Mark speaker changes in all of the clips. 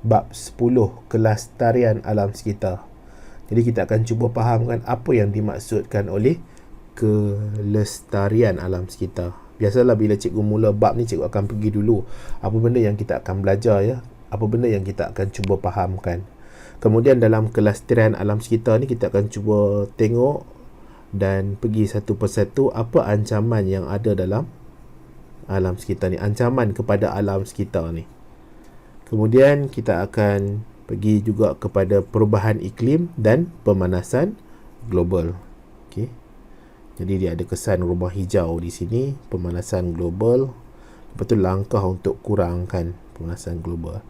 Speaker 1: bab 10 kelestarian alam sekitar. Jadi kita akan cuba fahamkan apa yang dimaksudkan oleh kelestarian alam sekitar. Biasalah bila cikgu mula bab ni, cikgu akan pergi dulu apa benda yang kita akan belajar, ya, apa benda yang kita akan cuba fahamkan. Kemudian dalam kelestarian alam sekitar ni kita akan cuba tengok dan pergi satu persatu apa ancaman yang ada dalam alam sekitar ni, ancaman kepada alam sekitar ni. Kemudian kita akan pergi juga kepada perubahan iklim dan pemanasan global. Okey. Jadi dia ada kesan rumah hijau di sini, pemanasan global. Lepas tu langkah untuk kurangkan pemanasan global.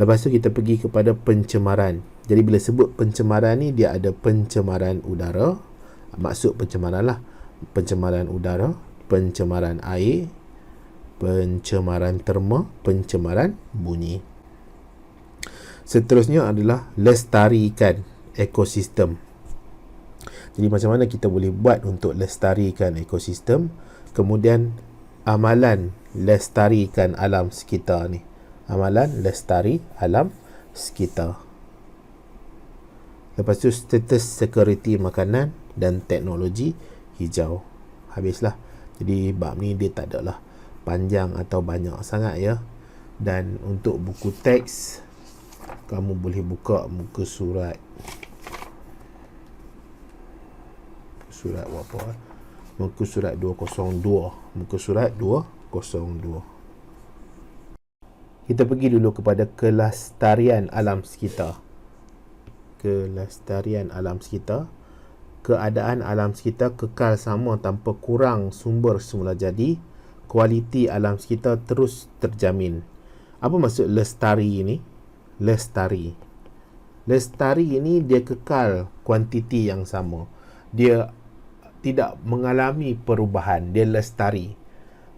Speaker 1: Lepas tu kita pergi kepada pencemaran. Jadi bila sebut pencemaran ni, dia ada pencemaran udara. Maksud pencemaran lah, pencemaran udara, pencemaran air, pencemaran terma, pencemaran bunyi. Seterusnya adalah lestarikan ekosistem. Jadi macam mana kita boleh buat untuk lestarikan ekosistem? Kemudian amalan lestarikan alam sekitar ni. Amalan lestari alam sekitar. Lepas tu status security makanan dan teknologi hijau. Habislah. Jadi bab ni dia tak adalah panjang atau banyak sangat, ya. Dan untuk buku teks, kamu boleh buka muka surat berapa? Muka surat 202. Muka surat 202. Kita pergi dulu kepada kelestarian alam sekitar. Kelestarian alam sekitar. Keadaan alam sekitar kekal sama tanpa kurang sumber semula jadi. Kualiti alam sekitar terus terjamin. Apa maksud lestari ini? Lestari ini dia kekal kuantiti yang sama. Dia tidak mengalami perubahan. Dia lestari.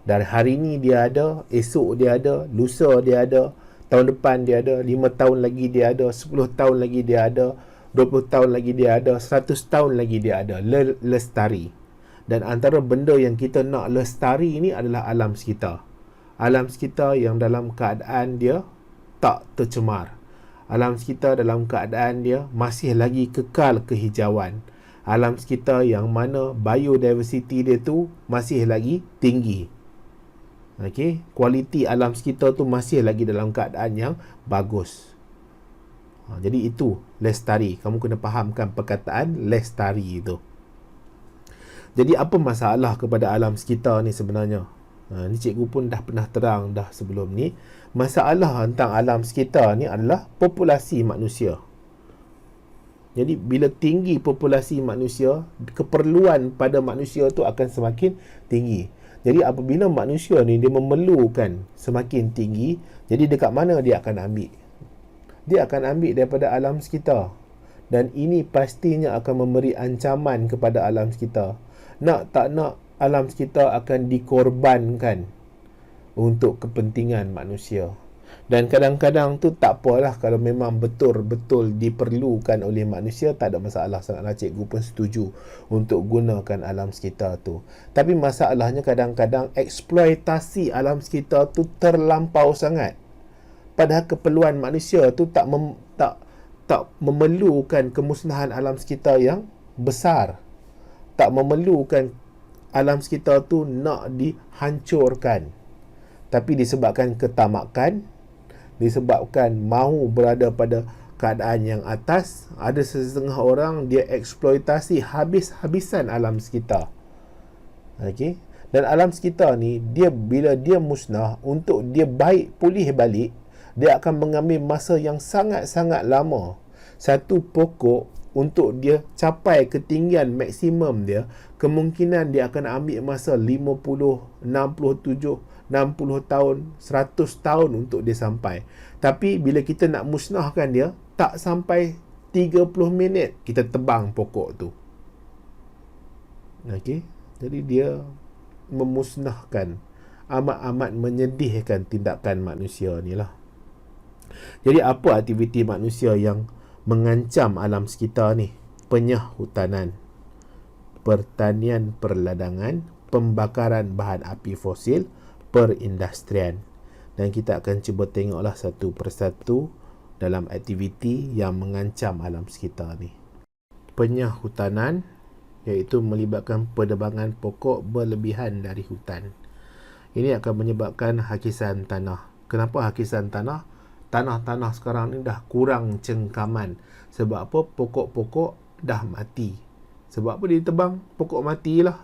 Speaker 1: Dari hari ini dia ada, esok dia ada, lusa dia ada, tahun depan dia ada, 5 tahun lagi dia ada, 10 tahun lagi dia ada, 20 tahun lagi dia ada, 100 tahun lagi dia ada. Lestari. Dan antara benda yang kita nak lestari ini adalah alam sekitar. Alam sekitar yang dalam keadaan dia tak tercemar. Alam sekitar dalam keadaan dia masih lagi kekal kehijauan. Alam sekitar yang mana biodiversity dia tu masih lagi tinggi. Okey, kualiti alam sekitar tu masih lagi dalam keadaan yang bagus. Jadi itu lestari. Kamu kena fahamkan perkataan lestari itu. Jadi apa masalah kepada alam sekitar ni sebenarnya? Ni cikgu pun dah pernah terang dah sebelum ni. Masalah tentang alam sekitar ni adalah populasi manusia. Jadi bila tinggi populasi manusia, keperluan pada manusia tu akan semakin tinggi. Jadi apabila manusia ni dia memerlukan semakin tinggi, jadi dekat mana dia akan ambil? Dia akan ambil daripada alam sekitar. Dan ini pastinya akan memberi ancaman kepada alam sekitar. Nak tak nak, alam sekitar akan dikorbankan untuk kepentingan manusia. Dan kadang-kadang tu tak apalah, kalau memang betul-betul diperlukan oleh manusia, tak ada masalah sangatlah, cikgu pun setuju untuk gunakan alam sekitar tu. Tapi masalahnya kadang-kadang eksploitasi alam sekitar tu terlampau sangat. Padahal keperluan manusia tu tak memerlukan kemusnahan alam sekitar yang besar. Tak memerlukan alam sekitar tu nak dihancurkan. Tapi disebabkan ketamakan, disebabkan mahu berada pada keadaan yang atas, ada setengah orang dia eksploitasi habis-habisan alam sekitar. Okey. Dan alam sekitar ni, dia bila dia musnah, untuk dia baik pulih balik, dia akan mengambil masa yang sangat-sangat lama. Satu pokok untuk dia capai ketinggian maksimum dia, kemungkinan dia akan ambil masa 50, 60 tahun, 100 tahun untuk dia sampai. Tapi bila kita nak musnahkan dia, tak sampai 30 minit kita tebang pokok tu. Okey. Jadi dia memusnahkan, amat-amat menyedihkan tindakan manusia ni lah. Jadi apa aktiviti manusia yang mengancam alam sekitar ni? Penyahutanan, pertanian perladangan, pembakaran bahan api fosil, perindustrian. Dan kita akan cuba tengoklah satu persatu dalam aktiviti yang mengancam alam sekitar ni. Penyahutanan iaitu melibatkan penebangan pokok berlebihan dari hutan. Ini akan menyebabkan hakisan tanah. Kenapa hakisan tanah? Tanah-tanah sekarang ni dah kurang cengkaman. Sebab apa? Pokok-pokok dah mati. Sebab apa dia tebang? Pokok matilah.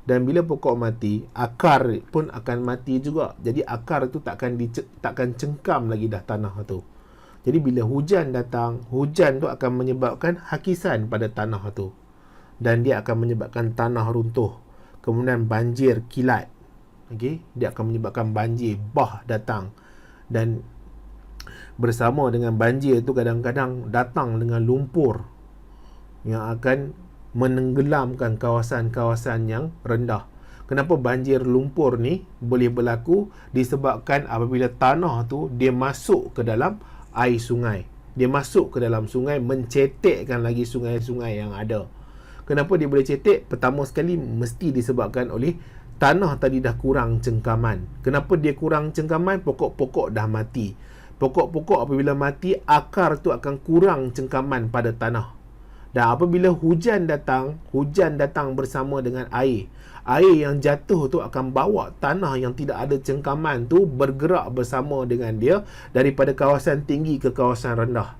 Speaker 1: Dan bila pokok mati, akar pun akan mati juga. Jadi akar tu takkan cengkam lagi dah tanah tu. Jadi bila hujan datang, hujan tu akan menyebabkan hakisan pada tanah tu. Dan dia akan menyebabkan tanah runtuh. Kemudian banjir kilat. Okay? Dia akan menyebabkan banjir, bah datang. Dan bersama dengan banjir tu kadang-kadang datang dengan lumpur yang akan menenggelamkan kawasan-kawasan yang rendah. Kenapa banjir lumpur ni boleh berlaku? Disebabkan apabila tanah tu dia masuk ke dalam air sungai. Dia masuk ke dalam sungai, mencetekkan lagi sungai-sungai yang ada. Kenapa dia boleh cetek? Pertama sekali mesti disebabkan oleh tanah tadi dah kurang cengkaman. Kenapa dia kurang cengkaman? Pokok-pokok dah mati. Pokok-pokok apabila mati, akar tu akan kurang cengkaman pada tanah. Dan apabila hujan datang bersama dengan air. Air yang jatuh tu akan bawa tanah yang tidak ada cengkaman tu bergerak bersama dengan dia daripada kawasan tinggi ke kawasan rendah.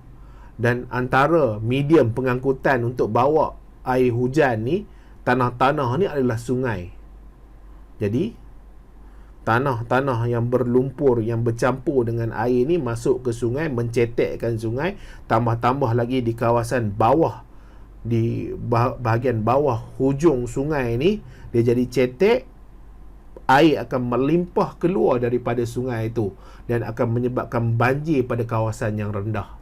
Speaker 1: Dan antara medium pengangkutan untuk bawa air hujan ni, tanah-tanah ni adalah sungai. Jadi, tanah-tanah yang berlumpur, yang bercampur dengan air ni masuk ke sungai, mencetekkan sungai, tambah-tambah lagi di kawasan bawah, di bahagian bawah hujung sungai ni, dia jadi cetek, air akan melimpah keluar daripada sungai itu dan akan menyebabkan banjir pada kawasan yang rendah.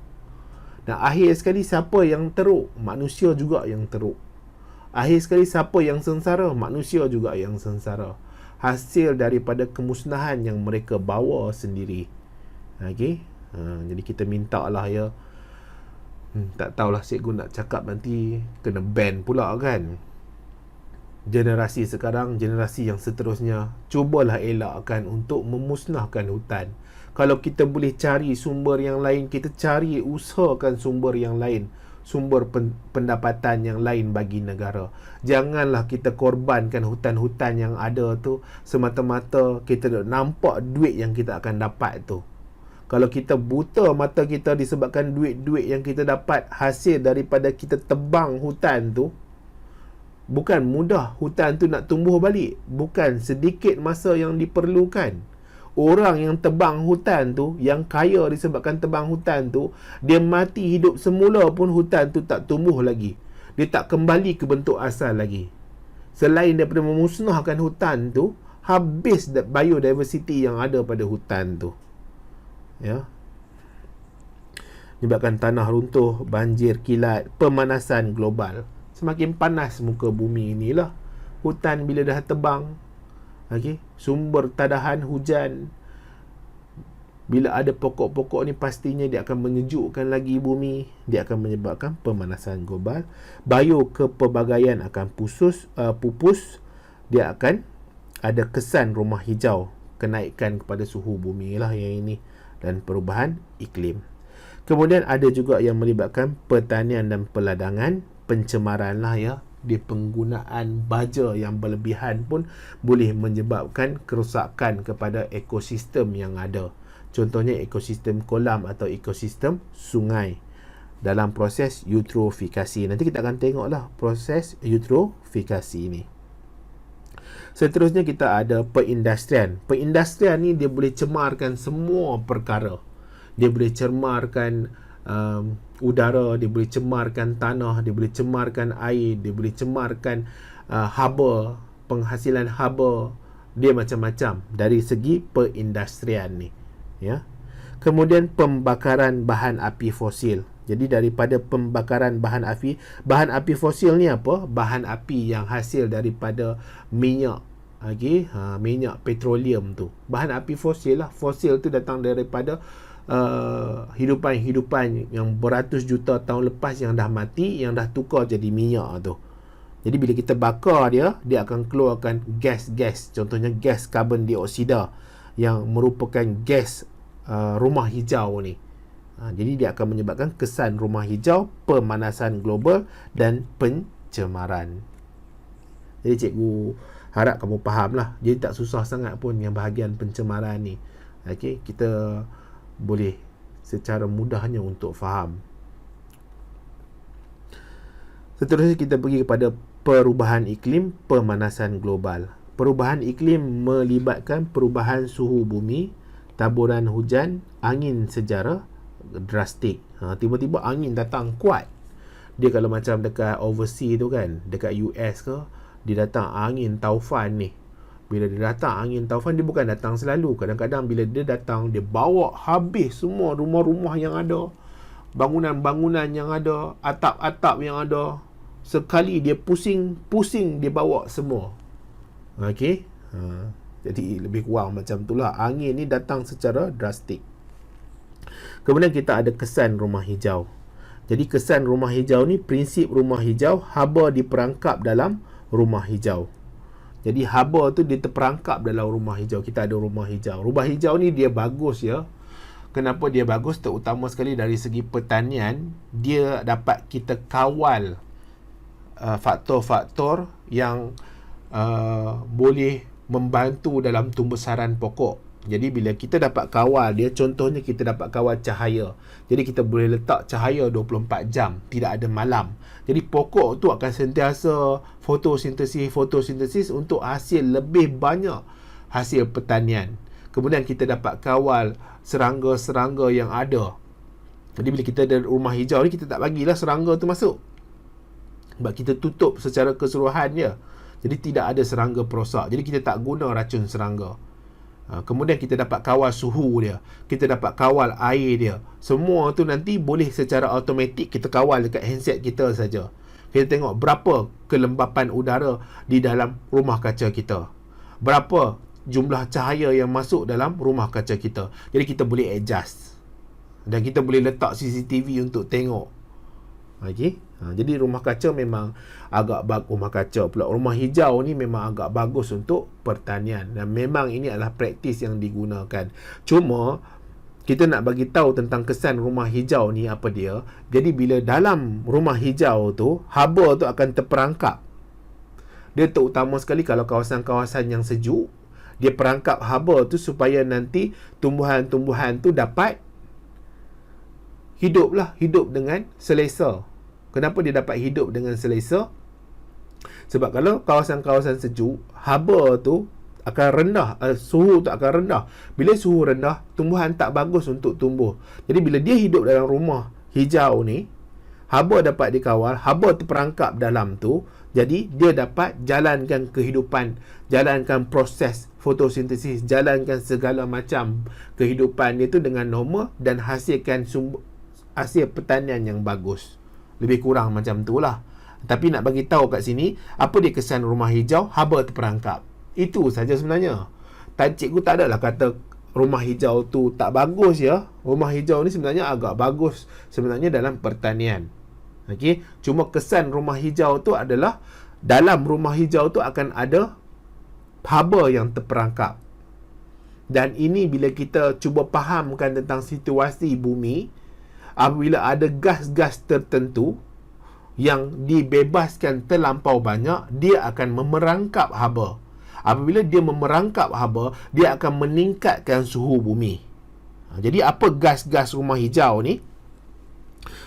Speaker 1: Dan akhir sekali siapa yang teruk? Manusia juga yang teruk. Akhir sekali siapa yang sengsara? Manusia juga yang sengsara. Hasil daripada kemusnahan yang mereka bawa sendiri. Okey. Jadi kita minta lah ya. Tak tahulah cikgu nak cakap nanti kena ban pula kan. Generasi sekarang, generasi yang seterusnya, cubalah elakkan untuk memusnahkan hutan. Kalau kita boleh cari sumber yang lain, kita cari, usahakan sumber yang lain, sumber pendapatan yang lain bagi negara. Janganlah kita korbankan hutan-hutan yang ada tu semata-mata kita nampak duit yang kita akan dapat tu. Kalau kita buta mata kita disebabkan duit-duit yang kita dapat hasil daripada kita tebang hutan tu, bukan mudah hutan tu nak tumbuh balik. Bukan sedikit masa yang diperlukan. Orang yang tebang hutan tu, yang kaya disebabkan tebang hutan tu, dia mati hidup semula pun hutan tu tak tumbuh lagi. Dia tak kembali ke bentuk asal lagi. Selain daripada memusnahkan hutan tu, habis biodiversity yang ada pada hutan tu. Ya, menyebabkan tanah runtuh, banjir kilat, pemanasan global. Semakin panas muka bumi inilah. Hutan bila dah tebang, okay, sumber tadahan hujan, bila ada pokok-pokok ni pastinya dia akan menyejukkan lagi bumi. Dia akan menyebabkan pemanasan global. Biokepelbagaian akan pupus. Dia akan ada kesan rumah hijau, kenaikan kepada suhu bumi lah yang ini, dan perubahan iklim. Kemudian ada juga yang melibatkan pertanian dan peladangan, pencemaran lah ya. Di penggunaan baja yang berlebihan pun boleh menyebabkan kerosakan kepada ekosistem yang ada. Contohnya ekosistem kolam atau ekosistem sungai dalam proses eutrofikasi. Nanti kita akan tengoklah proses eutrofikasi ini. Seterusnya kita ada perindustrian. Perindustrian ni dia boleh cemarkan semua perkara. Dia boleh cemarkan udara, dia boleh cemarkan tanah, dia boleh cemarkan air, dia boleh cemarkan haba, penghasilan haba. Dia macam-macam dari segi perindustrian ni, ya. Kemudian pembakaran bahan api fosil. Jadi daripada pembakaran bahan api fosil ni apa? Bahan api yang hasil daripada minyak, minyak petroleum tu. Bahan api fosil lah. Fosil tu datang daripada hidupan yang beratus juta tahun lepas yang dah mati, yang dah tukar jadi minyak tu. Jadi bila kita bakar dia akan keluarkan gas-gas. Contohnya gas karbon dioksida yang merupakan gas rumah hijau ni. Jadi dia akan menyebabkan kesan rumah hijau, pemanasan global dan pencemaran. Jadi cikgu harap kamu faham lah. Jadi tak susah sangat pun yang bahagian pencemaran ni. Okey, kita boleh secara mudahnya untuk faham. Seterusnya kita pergi kepada perubahan iklim, pemanasan global. Perubahan iklim melibatkan perubahan suhu bumi, taburan hujan, angin secara drastik. Tiba-tiba angin datang kuat. Dia kalau macam dekat overseas tu kan, dekat US ke, dia datang angin taufan ni. Bila dia datang angin taufan, dia bukan datang selalu. Kadang-kadang bila dia datang, dia bawa habis semua rumah-rumah yang ada, bangunan-bangunan yang ada, atap-atap yang ada. Sekali dia pusing dia bawa semua. Okey. Jadi lebih kurang macam itulah. Angin ni datang secara drastik. Kemudian kita ada kesan rumah hijau. Jadi kesan rumah hijau ni, prinsip rumah hijau, haba diperangkap dalam rumah hijau. Jadi haba tu dia terperangkap dalam rumah hijau. Kita ada rumah hijau. Rumah hijau ni dia bagus ya. Kenapa dia bagus? Terutama sekali dari segi pertanian, dia dapat kita kawal faktor-faktor yang boleh membantu dalam tumbuhan pokok. Jadi bila kita dapat kawal dia, contohnya kita dapat kawal cahaya. Jadi kita boleh letak cahaya 24 jam, tidak ada malam. Jadi pokok tu akan sentiasa fotosintesis untuk hasil lebih banyak hasil pertanian. Kemudian kita dapat kawal serangga-serangga yang ada. Jadi bila kita ada rumah hijau ni, kita tak bagilah serangga tu masuk. Sebab kita tutup secara keseluruhan dia. Jadi tidak ada serangga perosak. Jadi kita tak guna racun serangga. Kemudian kita dapat kawal suhu dia, kita dapat kawal air dia. Semua tu nanti boleh secara automatik kita kawal dekat handset kita saja. Kita tengok berapa kelembapan udara di dalam rumah kaca kita, berapa jumlah cahaya yang masuk dalam rumah kaca kita. Jadi kita boleh adjust. Dan kita boleh letak CCTV untuk tengok. Okey. Jadi rumah kaca memang agak bagus. Rumah kaca pula, rumah hijau ni memang agak bagus untuk pertanian. Dan memang ini adalah praktis yang digunakan. Cuma kita nak bagi tahu tentang kesan rumah hijau ni apa dia. Jadi bila dalam rumah hijau tu, haba tu akan terperangkap. Dia terutama sekali kalau kawasan-kawasan yang sejuk, dia perangkap haba tu supaya nanti tumbuhan-tumbuhan tu dapat hidup dengan selesa. Kenapa dia dapat hidup dengan selesa? Sebab kalau kawasan-kawasan sejuk, haba tu akan rendah, suhu tu akan rendah. Bila suhu rendah, tumbuhan tak bagus untuk tumbuh. Jadi bila dia hidup dalam rumah hijau ni, haba dapat dikawal, haba terperangkap dalam tu. Jadi dia dapat jalankan kehidupan, jalankan proses fotosintesis, jalankan segala macam kehidupan dia tu dengan normal dan hasilkan hasil pertanian yang bagus. Lebih kurang macam tu lah. Tapi nak bagi tahu kat sini, apa dia kesan rumah hijau? Haba terperangkap. Itu saja sebenarnya. Cikgu tak adalah kata rumah hijau tu tak bagus ya. Rumah hijau ni sebenarnya agak bagus sebenarnya dalam pertanian. Okey, cuma kesan rumah hijau tu adalah dalam rumah hijau tu akan ada haba yang terperangkap. Dan ini bila kita cuba fahamkan tentang situasi bumi, apabila ada gas-gas tertentu yang dibebaskan terlampau banyak, dia akan memerangkap haba. Apabila dia memerangkap haba, dia akan meningkatkan suhu bumi. Jadi apa gas-gas rumah hijau ni?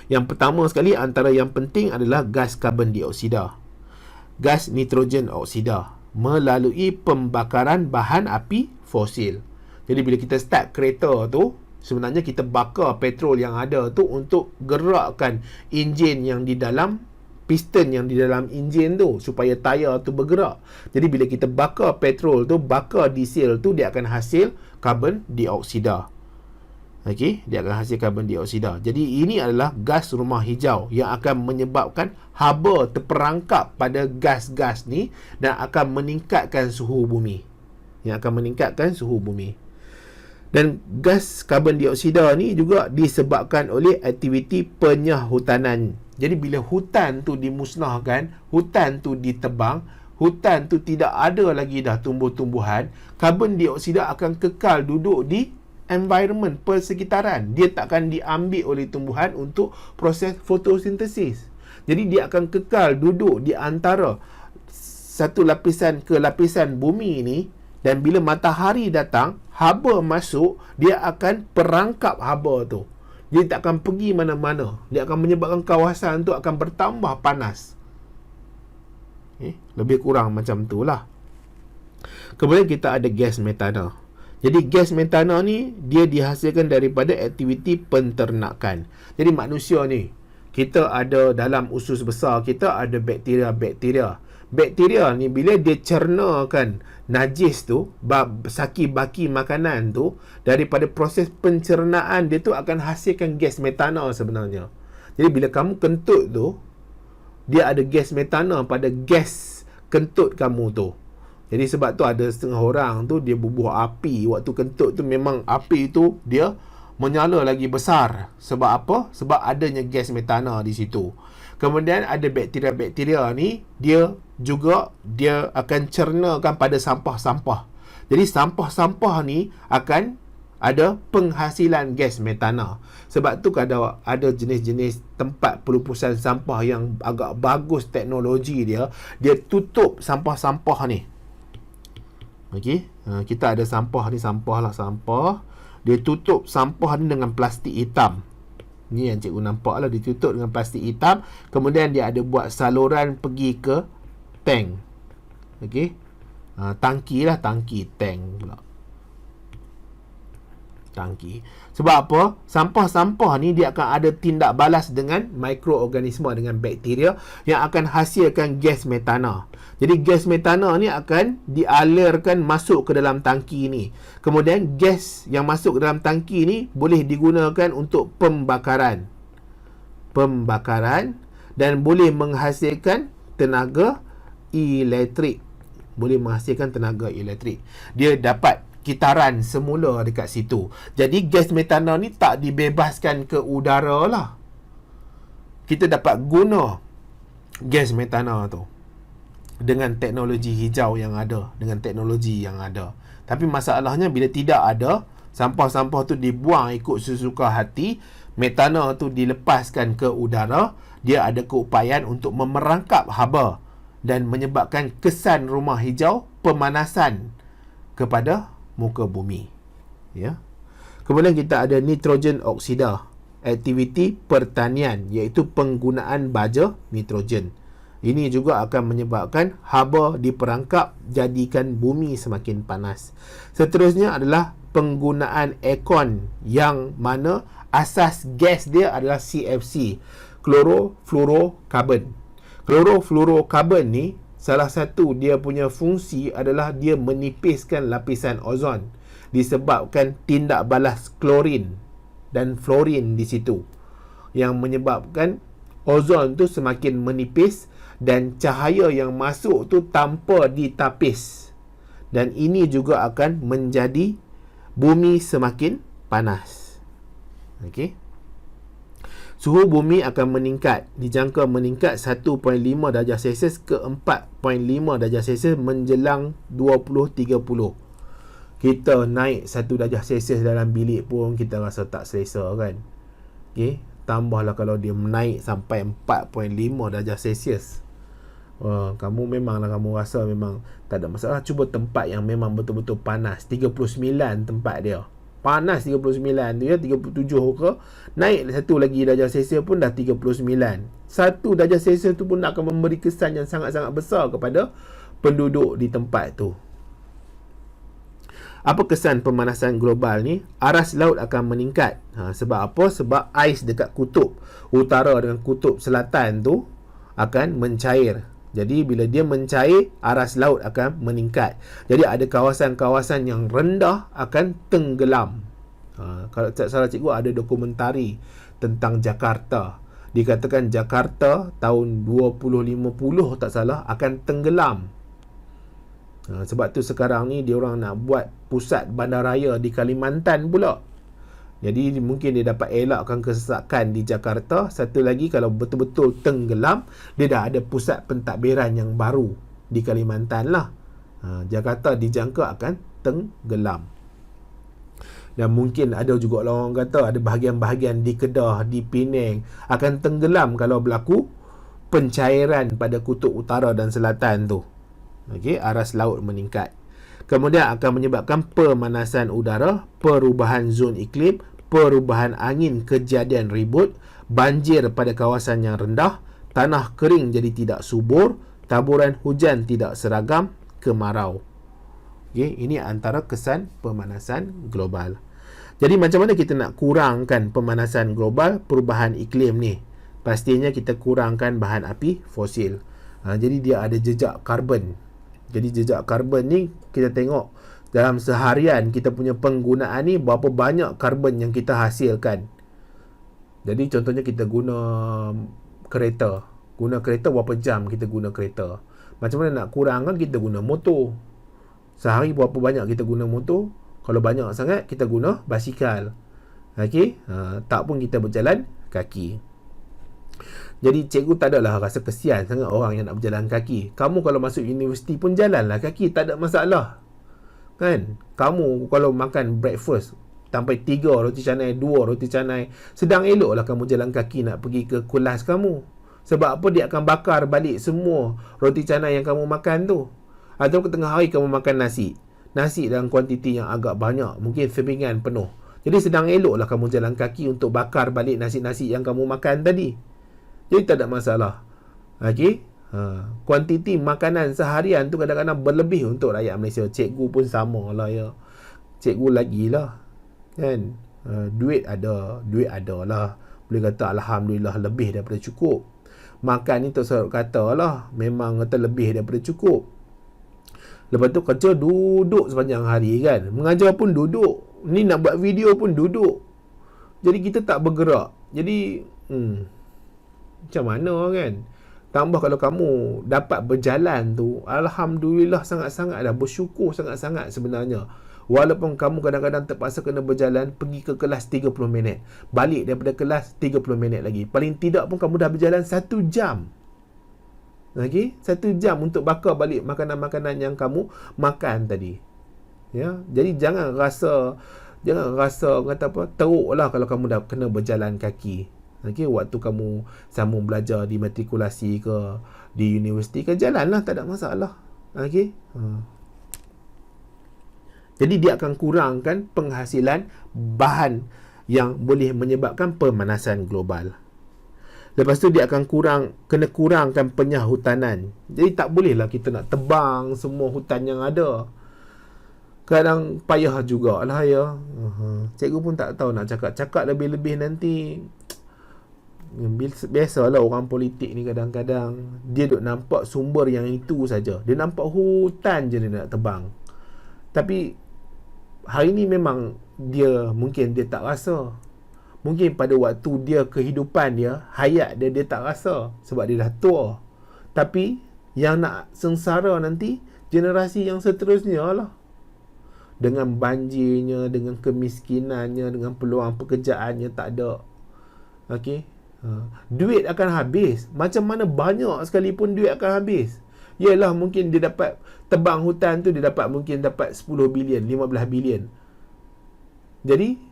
Speaker 1: Yang pertama sekali antara yang penting adalah gas karbon dioksida, gas nitrogen oksida melalui pembakaran bahan api fosil. Jadi bila kita start kereta tu, sebenarnya kita bakar petrol yang ada tu untuk gerakkan enjin yang di dalam, piston yang di dalam enjin tu, supaya tayar tu bergerak. Jadi bila kita bakar petrol tu, bakar diesel tu, dia akan hasil karbon dioksida. Okey, dia akan hasil karbon dioksida. Jadi ini adalah gas rumah hijau yang akan menyebabkan haba terperangkap pada gas-gas ni dan akan meningkatkan suhu bumi. Dan gas karbon dioksida ni juga disebabkan oleh aktiviti penyahutanan. Jadi bila hutan tu dimusnahkan, hutan tu ditebang, hutan tu tidak ada lagi dah tumbuh-tumbuhan, karbon dioksida akan kekal duduk di environment, persekitaran. Dia takkan diambil oleh tumbuhan untuk proses fotosintesis. Jadi dia akan kekal duduk di antara satu lapisan ke lapisan bumi ini, dan bila matahari datang, haba masuk, dia akan perangkap haba tu. Dia tak akan pergi mana-mana. Dia akan menyebabkan kawasan tu akan bertambah panas. Lebih kurang macam tu lah. Kemudian kita ada gas metana. Jadi gas metana ni dia dihasilkan daripada aktiviti penternakan. Jadi manusia ni, kita ada dalam usus besar kita ada bakteria-bakteria. Bakteria ni bila dia cernakan najis tu, saki baki makanan tu, daripada proses pencernaan dia tu akan hasilkan gas metana sebenarnya. Jadi bila kamu kentut tu, dia ada gas metana pada gas kentut kamu tu. Jadi sebab tu ada setengah orang tu dia bubuh api waktu kentut tu, memang api tu dia menyala lagi besar. Sebab apa? Sebab adanya gas metana di situ. Kemudian ada bakteria-bakteria ni, dia akan cernakan pada sampah-sampah. Jadi sampah-sampah ni akan ada penghasilan gas metana. Sebab tu kalau ada jenis-jenis tempat pelupusan sampah yang agak bagus teknologi dia tutup sampah-sampah ni. Okey, kita ada sampah ni, sampah. Dia tutup sampah ni dengan plastik hitam. Ni yang cikgu nampak lah, dia tutup dengan plastik hitam. Kemudian dia ada buat saluran pergi ke tank. Okey, tangki, tank pula. Tangki. Sebab apa? Sampah-sampah ni dia akan ada tindak balas dengan mikroorganisme, dengan bakteria yang akan hasilkan gas metana. Jadi gas metana ni akan dialirkan masuk ke dalam tangki ni. Kemudian gas yang masuk ke dalam tangki ni boleh digunakan untuk pembakaran dan boleh menghasilkan tenaga elektrik. Dia dapat kitaran semula dekat situ. Jadi gas metana ni tak dibebaskan ke udara lah. Kita dapat guna gas metana tu dengan teknologi hijau yang ada, dengan teknologi yang ada. Tapi masalahnya bila tidak ada, sampah-sampah tu dibuang ikut sesuka hati, metana tu dilepaskan ke udara, dia ada keupayaan untuk memerangkap haba dan menyebabkan kesan rumah hijau, pemanasan kepada muka bumi. Ya. Kemudian kita ada nitrogen oksida, aktiviti pertanian, iaitu penggunaan baja nitrogen. Ini juga akan menyebabkan haba diperangkap, jadikan bumi semakin panas. Seterusnya adalah penggunaan aircon, yang mana asas gas dia adalah CFC, chlorofluorokarbon. Chlorofluorokarbon ni salah satu dia punya fungsi adalah dia menipiskan lapisan ozon disebabkan tindak balas klorin dan fluorin di situ, yang menyebabkan ozon tu semakin menipis dan cahaya yang masuk tu tanpa ditapis, dan ini juga akan menjadi bumi semakin panas. Okey. Suhu bumi akan meningkat, dijangka meningkat 1.5 darjah Celsius ke 4.5 darjah Celsius menjelang 2030. Kita naik 1 darjah Celsius dalam bilik pun kita rasa tak selesa kan. Okey, tambahlah kalau dia naik sampai 4.5 darjah Celsius. Kamu memanglah kamu rasa memang tak ada masalah. Cuba tempat yang memang betul-betul panas, 39 tempat dia. Panas 39 tu ya, 37 ke, naik satu lagi darjah Celsius pun dah 39. 1 darjah Celsius tu pun akan memberi kesan yang sangat-sangat besar kepada penduduk di tempat tu. Apa kesan pemanasan global ni? Aras laut akan meningkat. Sebab apa? Sebab ais dekat kutub utara dengan kutub selatan tu akan mencair. Jadi bila dia mencair, aras laut akan meningkat. Jadi ada kawasan-kawasan yang rendah akan tenggelam. Kalau tak salah cikgu, ada dokumentari tentang Jakarta. Dikatakan Jakarta tahun 2050 tak salah akan tenggelam. Sebab tu sekarang ni diorang nak buat pusat bandaraya di Kalimantan pula. Jadi mungkin dia dapat elakkan kesesakan di Jakarta. Satu lagi, kalau betul-betul tenggelam, dia dah ada pusat pentadbiran yang baru di Kalimantan lah. Jakarta dijangka akan tenggelam. Dan mungkin ada juga orang kata ada bahagian-bahagian di Kedah, di Penang akan tenggelam kalau berlaku pencairan pada kutub utara dan selatan tu. Okey, aras laut meningkat. Kemudian akan menyebabkan pemanasan udara, perubahan zon iklim, perubahan angin, kejadian ribut, banjir pada kawasan yang rendah, tanah kering jadi tidak subur, taburan hujan tidak seragam, kemarau. Okay, ini antara kesan pemanasan global. Jadi macam mana kita nak kurangkan pemanasan global, perubahan iklim ni? Pastinya kita kurangkan bahan api fosil. Jadi dia ada jejak karbon. Jadi jejak karbon ni kita tengok dalam seharian kita punya penggunaan ni berapa banyak karbon yang kita hasilkan. Jadi contohnya kita guna kereta. Guna kereta berapa jam kita guna kereta. Macam mana nak kurangkan? Kita guna motor. Sehari berapa banyak kita guna motor? Kalau banyak sangat kita guna basikal. Okey, tak pun kita berjalan kaki. Jadi cikgu tak adalah rasa kesian sangat orang yang nak berjalan kaki. Kamu kalau masuk universiti pun jalanlah kaki, tak ada masalah. Kan? Kamu kalau makan breakfast sampai 3 roti canai, 2 roti canai, sedang eloklah kamu jalan kaki nak pergi ke kelas kamu. Sebab apa? Dia akan bakar balik semua roti canai yang kamu makan tu. Atau ke tengah hari kamu makan nasi. Nasi dalam kuantiti yang agak banyak, mungkin semingan penuh. Jadi sedang eloklah kamu jalan kaki untuk bakar balik nasi-nasi yang kamu makan tadi. Jadi tak ada masalah. Okey? Kuantiti makanan seharian tu kadang-kadang berlebih untuk rakyat Malaysia. Cikgu pun sama lah ya. Cikgu lagi lah. Kan? Duit ada lah. Boleh kata Alhamdulillah lebih daripada cukup. Makan ni tak kata lah. Memang kata lebih daripada cukup. Lepas tu kerja duduk sepanjang hari kan. Mengajar pun duduk. Ni nak buat video pun duduk. Jadi kita tak bergerak. Jadi macam mana kan? Tambah kalau kamu dapat berjalan tu, Alhamdulillah sangat-sangat dah. Bersyukur sangat-sangat sebenarnya. Walaupun kamu kadang-kadang terpaksa kena berjalan, pergi ke kelas 30 minit, balik daripada kelas 30 minit lagi. Paling tidak pun kamu dah berjalan 1 jam. Okay? 1 jam untuk bakar balik makanan-makanan yang kamu makan tadi. Ya, jadi jangan rasa kata apa, teruk lah kalau kamu dah kena berjalan kaki. Okay, waktu kamu sambung belajar di matrikulasi ke di universiti ke, jalanlah, tak ada masalah. Okay? Jadi dia akan kurangkan penghasilan bahan yang boleh menyebabkan pemanasan global. Lepas tu dia akan kena kurangkan penyahutanan. Jadi tak bolehlah kita nak tebang semua hutan yang ada. Kadang payah jugalah ya. Cikgu pun tak tahu nak cakap lebih-lebih nanti. Biasalah orang politik ni kadang-kadang dia duk nampak sumber yang itu saja. Dia nampak hutan je dia nak tebang. Tapi hari ni memang mungkin dia tak rasa. Mungkin pada waktu dia kehidupan dia, hayat dia tak rasa sebab dia dah tua. Tapi yang nak sengsara nanti generasi yang seterusnya lah. Dengan banjirnya, dengan kemiskinannya, dengan peluang pekerjaannya tak ada. Okey. Duit akan habis. Macam mana banyak sekalipun duit akan habis. Yalah, mungkin dia dapat tebang hutan tu, dia mungkin dapat 10 bilion, 15 bilion. Jadi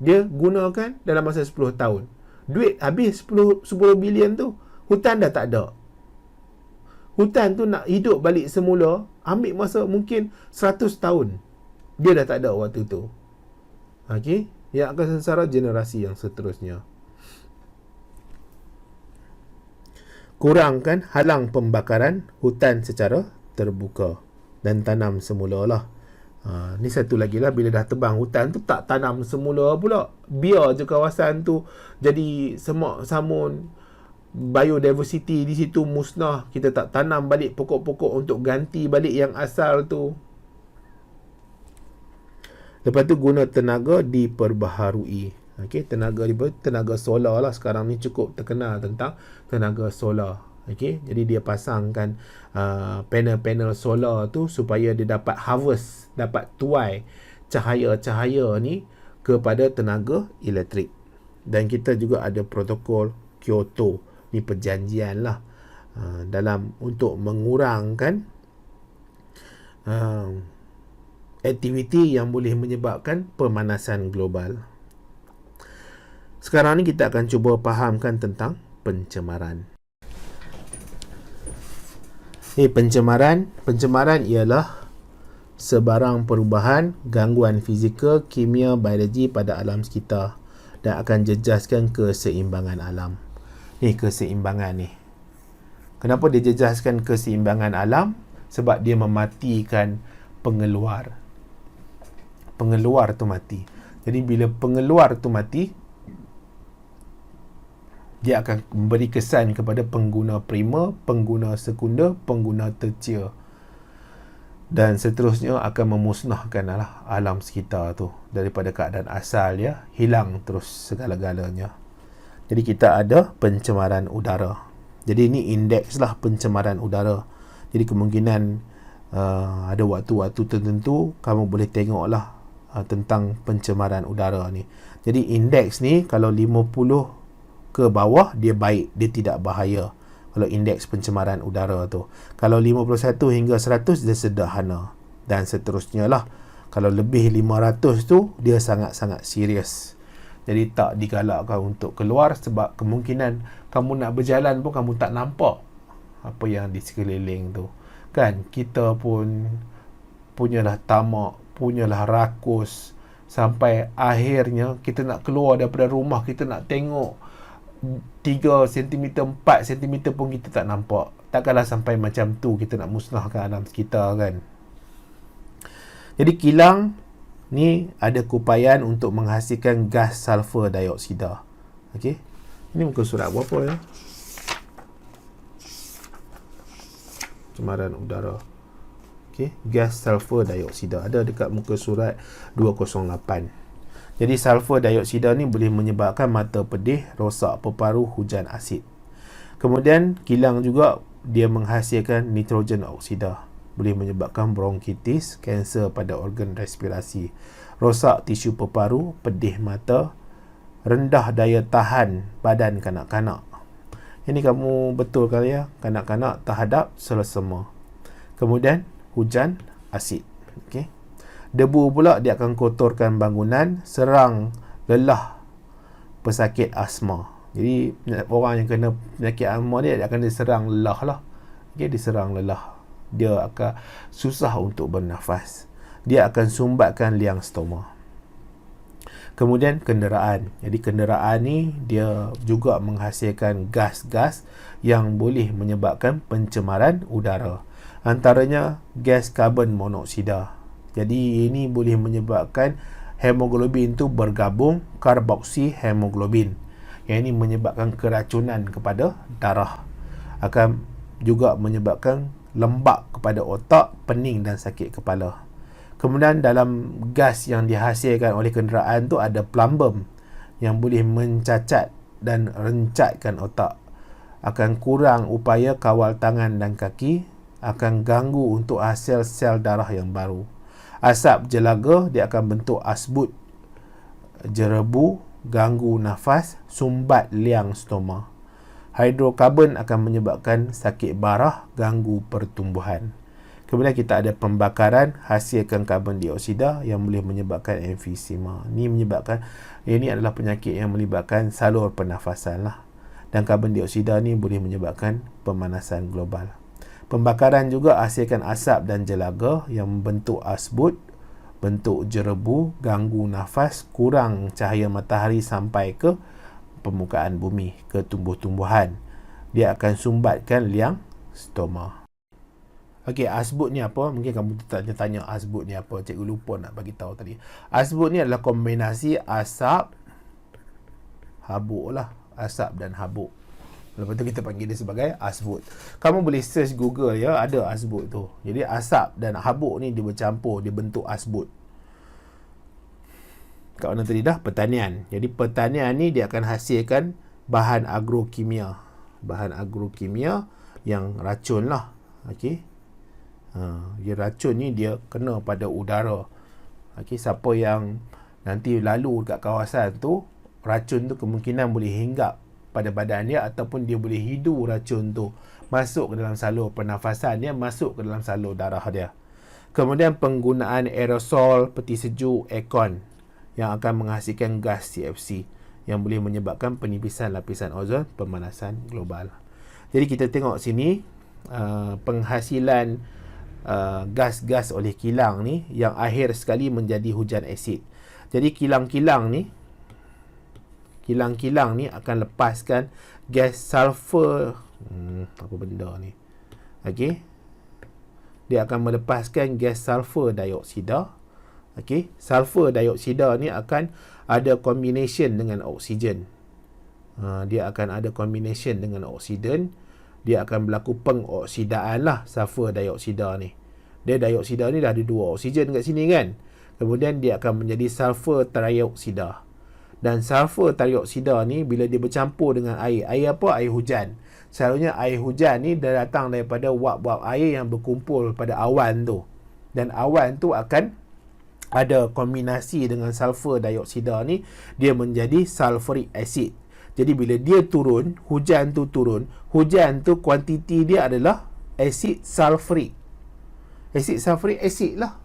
Speaker 1: dia gunakan dalam masa 10 tahun. Duit habis 10 bilion tu, hutan dah tak ada. Hutan tu nak hidup balik semula ambil masa mungkin 100 tahun. Dia dah tak ada waktu tu. Okey, yang akan sengsara generasi yang seterusnya. Kurangkan halang pembakaran hutan secara terbuka dan tanam semula lah. Ni satu lagi lah, bila dah tebang hutan tu tak tanam semula pula. Biar je kawasan tu jadi semak samun, biodiversity di situ musnah. Kita tak tanam balik pokok-pokok untuk ganti balik yang asal tu. Lepas tu guna tenaga diperbaharui. Okey, tenaga solar lah sekarang ni cukup terkenal tentang tenaga solar. Okey, jadi dia pasangkan panel-panel solar tu supaya dia dapat harvest, dapat tuai cahaya-cahaya ni kepada tenaga elektrik. Dan kita juga ada protokol Kyoto. Ni perjanjian lah dalam untuk mengurangkan aktiviti yang boleh menyebabkan pemanasan global. Sekarang ni kita akan cuba fahamkan tentang pencemaran. Pencemaran ialah sebarang perubahan, gangguan fizikal, kimia, biologi pada alam sekitar dan akan jejaskan keseimbangan alam. Keseimbangan ni. Kenapa dia jejaskan keseimbangan alam? Sebab dia mematikan pengeluar. Pengeluar tu mati. Jadi bila pengeluar tu mati, dia akan memberi kesan kepada pengguna primer, pengguna sekunder, pengguna tertier. Dan seterusnya akan memusnahkan alam sekitar tu daripada keadaan asal dia, hilang terus segala-galanya. Jadi kita ada pencemaran udara. Jadi ini indeks lah pencemaran udara. Jadi kemungkinan ada waktu-waktu tertentu kamu boleh tengok lah tentang pencemaran udara ni. Jadi indeks ni kalau 50 ke bawah dia baik, dia tidak bahaya. Kalau indeks pencemaran udara tu. Kalau 51 hingga 100 dia sederhana. Dan seterusnya lah. Kalau lebih 500 tu dia sangat-sangat serius. Jadi tak digalakkan untuk keluar sebab kemungkinan kamu nak berjalan pun kamu tak nampak apa yang di sekeliling tu. Kan kita pun punyalah tamak, punyalah rakus sampai akhirnya kita nak keluar daripada rumah, kita nak tengok 3 cm, 4 cm pun kita tak nampak. Takkanlah sampai macam tu kita nak musnahkan alam sekitar kan. Jadi kilang ni ada keupayaan untuk menghasilkan gas sulfur dioksida. Okey. Ini muka surat berapa ya? Pencemaran udara. Okey, gas sulfur dioksida ada dekat muka surat 208. Jadi sulfur dioksida ni boleh menyebabkan mata pedih, rosak paru-paru, hujan asid. Kemudian kilang juga dia menghasilkan nitrogen oksida. Boleh menyebabkan bronkitis, kanser pada organ respirasi, rosak tisu paru-paru, pedih mata, rendah daya tahan badan kanak-kanak. Ini kamu betul kali ya, kanak-kanak terhadap selesema. Kemudian hujan asid. Okey. Debu pula dia akan kotorkan bangunan, serang lelah pesakit asma. Jadi orang yang kena penyakit asma dia akan diserang lelah lah. Okay, diserang lelah. Dia akan susah untuk bernafas. Dia akan sumbatkan liang stoma. Kemudian kenderaan. Jadi kenderaan ni dia juga menghasilkan gas-gas yang boleh menyebabkan pencemaran udara. Antaranya gas karbon monoksida. Jadi ini boleh menyebabkan hemoglobin tu bergabung karboksi hemoglobin. Yang ini menyebabkan keracunan kepada darah. Akan juga menyebabkan lembab kepada otak, pening dan sakit kepala. Kemudian dalam gas yang dihasilkan oleh kenderaan tu ada plumbum yang boleh mencacat dan rencatkan otak. Akan kurang upaya kawal tangan dan kaki, akan ganggu untuk hasil sel darah yang baru. Asap jelaga dia akan bentuk asbut, jerebu, ganggu nafas, sumbat liang stoma. Hidrokarbon akan menyebabkan sakit barah, ganggu pertumbuhan. Kemudian kita ada pembakaran, hasilkan karbon dioksida yang boleh menyebabkan emfisema. Ini adalah penyakit yang melibatkan salur pernafasan lah. Dan karbon dioksida ni boleh menyebabkan pemanasan global. Pembakaran juga hasilkan asap dan jelaga yang membentuk asbut, bentuk jerebu, ganggu nafas, kurang cahaya matahari sampai ke permukaan bumi, ke tumbuh-tumbuhan. Dia akan sumbatkan liang stoma. Okey, asbut ni apa? Mungkin kamu tanya asbut ni apa? Cikgu lupa nak bagi tahu tadi. Asbut ni adalah kombinasi asap, habuk lah. Asap dan habuk. Lepas tu kita panggil dia sebagai asbut. Kamu boleh search Google ya, ada asbut tu. Jadi asap dan habuk ni dia bercampur, dia bentuk asbut. Kat mana tadi dah? Pertanian. Jadi pertanian ni dia akan hasilkan bahan agrokimia. Bahan agrokimia yang racun lah. Okey. Dia racun ni dia kena pada udara. Okey, siapa yang nanti lalu dekat kawasan tu, racun tu kemungkinan boleh hinggap pada badan dia ataupun dia boleh hidu racun tu masuk ke dalam salur pernafasan dia, masuk ke dalam salur darah dia. Kemudian penggunaan aerosol, peti sejuk, aircon yang akan menghasilkan gas CFC yang boleh menyebabkan penipisan lapisan ozon, pemanasan global. Jadi kita tengok sini penghasilan gas-gas oleh kilang ni yang akhir sekali menjadi hujan asid. Jadi kilang-kilang ni akan lepaskan gas sulfur. Apa benda ni? Okey. Dia akan melepaskan gas sulfur dioksida. Okey, sulfur dioksida ni akan ada combination dengan oksigen. Dia akan ada combination dengan oksigen. Dia akan berlaku pengoksidaan lah sulfur dioksida ni. Dia dioksida ni dah ada 2 oksigen kat sini kan. Kemudian dia akan menjadi sulfur trioksida. Dan sulfur trioksida ni bila dia bercampur dengan air apa? Air hujan. Selalunya air hujan ni dah datang daripada wap-wap air yang berkumpul pada awan tu. Dan awan tu akan ada kombinasi dengan sulfur dioksida ni, dia menjadi sulfuric acid. Jadi bila dia turun, hujan tu turun, hujan tu kuantiti dia adalah asid sulfuric. Asid sulfuric acid lah.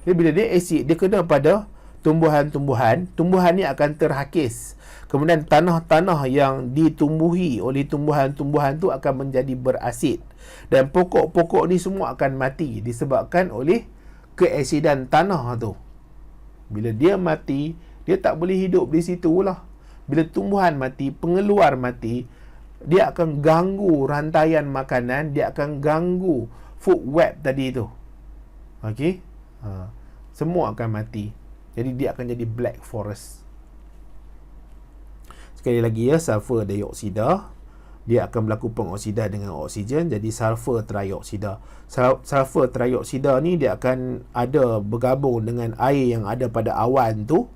Speaker 1: Jadi bila dia asid, dia kena pada tumbuhan-tumbuhan, tumbuhan ni akan terhakis. Kemudian tanah-tanah yang ditumbuhi oleh tumbuhan-tumbuhan tu akan menjadi berasid. Dan pokok-pokok ni semua akan mati disebabkan oleh keasidan tanah tu. Bila dia mati, dia tak boleh hidup di situ lah. Bila tumbuhan mati, pengeluar mati, dia akan ganggu rantaian makanan, dia akan ganggu food web tadi tu. Okey? Semua akan mati. Jadi dia akan jadi black forest. Sekali lagi ya, sulfur dioksida, dia akan berlaku pengoksida dengan oksigen jadi sulfur trioksida. Sulfur trioksida ni dia akan ada bergabung dengan air yang ada pada awan tu,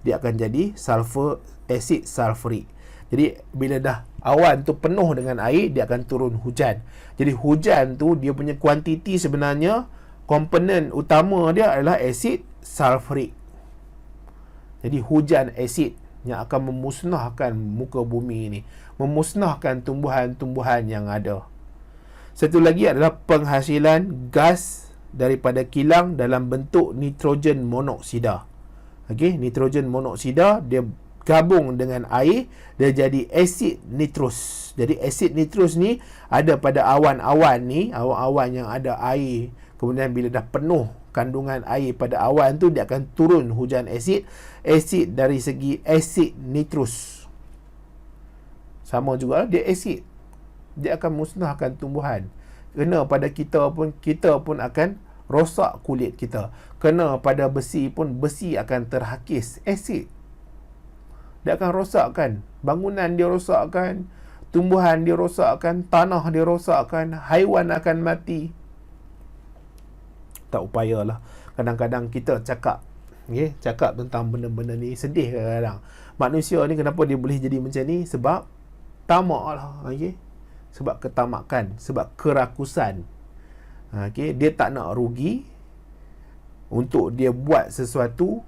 Speaker 1: dia akan jadi sulfur acid sulfuric. Jadi bila dah awan tu penuh dengan air, dia akan turun hujan. Jadi hujan tu dia punya kuantiti sebenarnya komponen utama dia adalah acid sulfuric. Jadi hujan asid yang akan memusnahkan muka bumi ni, memusnahkan tumbuhan-tumbuhan yang ada. Satu lagi adalah penghasilan gas daripada kilang dalam bentuk nitrogen monoksida. Okey, nitrogen monoksida dia gabung dengan air, dia jadi asid nitrus. Jadi asid nitrus ni ada pada awan-awan ni, awan-awan yang ada air. Kemudian bila dah penuh kandungan air pada awan tu, dia akan turun hujan asid. Asid dari segi asid nitrus, sama juga dia asid, dia akan musnahkan tumbuhan. Kena pada kita pun akan rosak kulit kita. Kena pada besi pun besi akan terhakis asid. Dia akan rosakkan bangunan, dia rosakkan tumbuhan, dia rosakkan tanah, dia rosakkan haiwan, akan mati. Tak upayalah. Kadang-kadang kita cakap tentang benda-benda ni, sedih kadang-kadang. Manusia ni kenapa dia boleh jadi macam ni? Sebab tamak lah. Sebab ketamakan, sebab kerakusan. Dia tak nak rugi untuk dia buat sesuatu,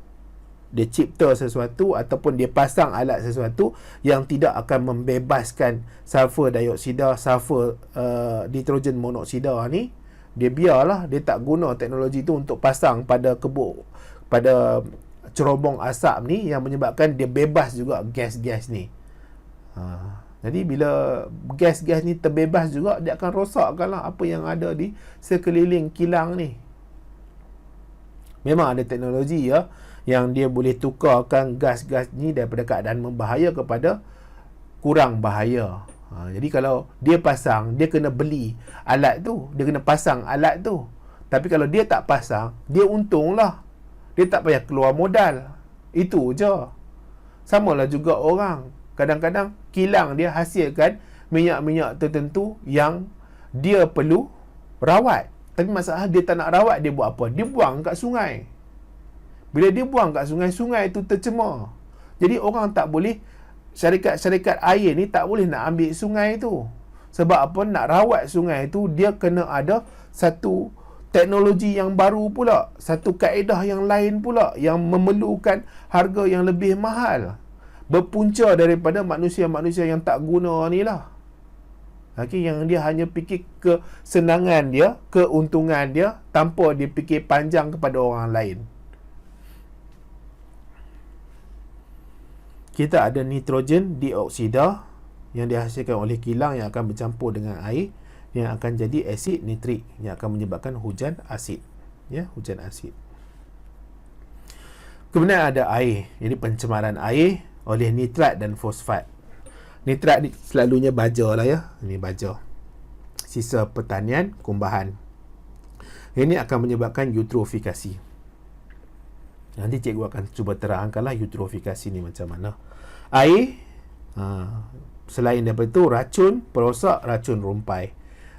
Speaker 1: dia cipta sesuatu ataupun dia pasang alat sesuatu yang tidak akan membebaskan sulfur dioksida, sulfur nitrogen monoksida ni. Dia biarlah, dia tak guna teknologi tu untuk pasang pada pada cerobong asap ni yang menyebabkan dia bebas juga gas-gas ni. Jadi bila gas-gas ni terbebas juga, dia akan rosakkanlah apa yang ada di sekeliling kilang ni. Memang ada teknologi ya yang dia boleh tukarkan gas-gas ni daripada keadaan membahaya kepada kurang bahaya. Jadi kalau dia pasang, dia kena beli alat tu, dia kena pasang alat tu. Tapi kalau dia tak pasang, dia untunglah. Dia tak payah keluar modal. Itu je. Samalah juga orang. Kadang-kadang kilang dia hasilkan minyak-minyak tertentu yang dia perlu rawat. Tapi masalah dia tak nak rawat, dia buat apa? Dia buang kat sungai. Bila dia buang kat sungai, sungai tu tercemar. Jadi orang tak boleh, syarikat-syarikat air ni tak boleh nak ambil sungai tu. Sebab apa? Nak rawat sungai tu, dia kena ada satu teknologi yang baru pula, satu kaedah yang lain pula, yang memerlukan harga yang lebih mahal. Berpunca daripada manusia-manusia yang tak guna ni lah. Okey, yang dia hanya fikir kesenangan dia, keuntungan dia, tanpa dia fikir panjang kepada orang lain. Kita ada nitrogen dioksida yang dihasilkan oleh kilang yang akan bercampur dengan air yang akan jadi asid nitrik yang akan menyebabkan hujan asid. Ya, hujan asid. Kemudian ada air. Jadi pencemaran air oleh nitrat dan fosfat. Nitrat ni selalunya baja lah ya. Ini baja. Sisa pertanian, kumbahan. Ini akan menyebabkan eutrofikasi. Nanti cikgu akan cuba terangkanlah eutrofikasi ni macam mana. Air, selain daripada itu, racun perosak, racun rumpai.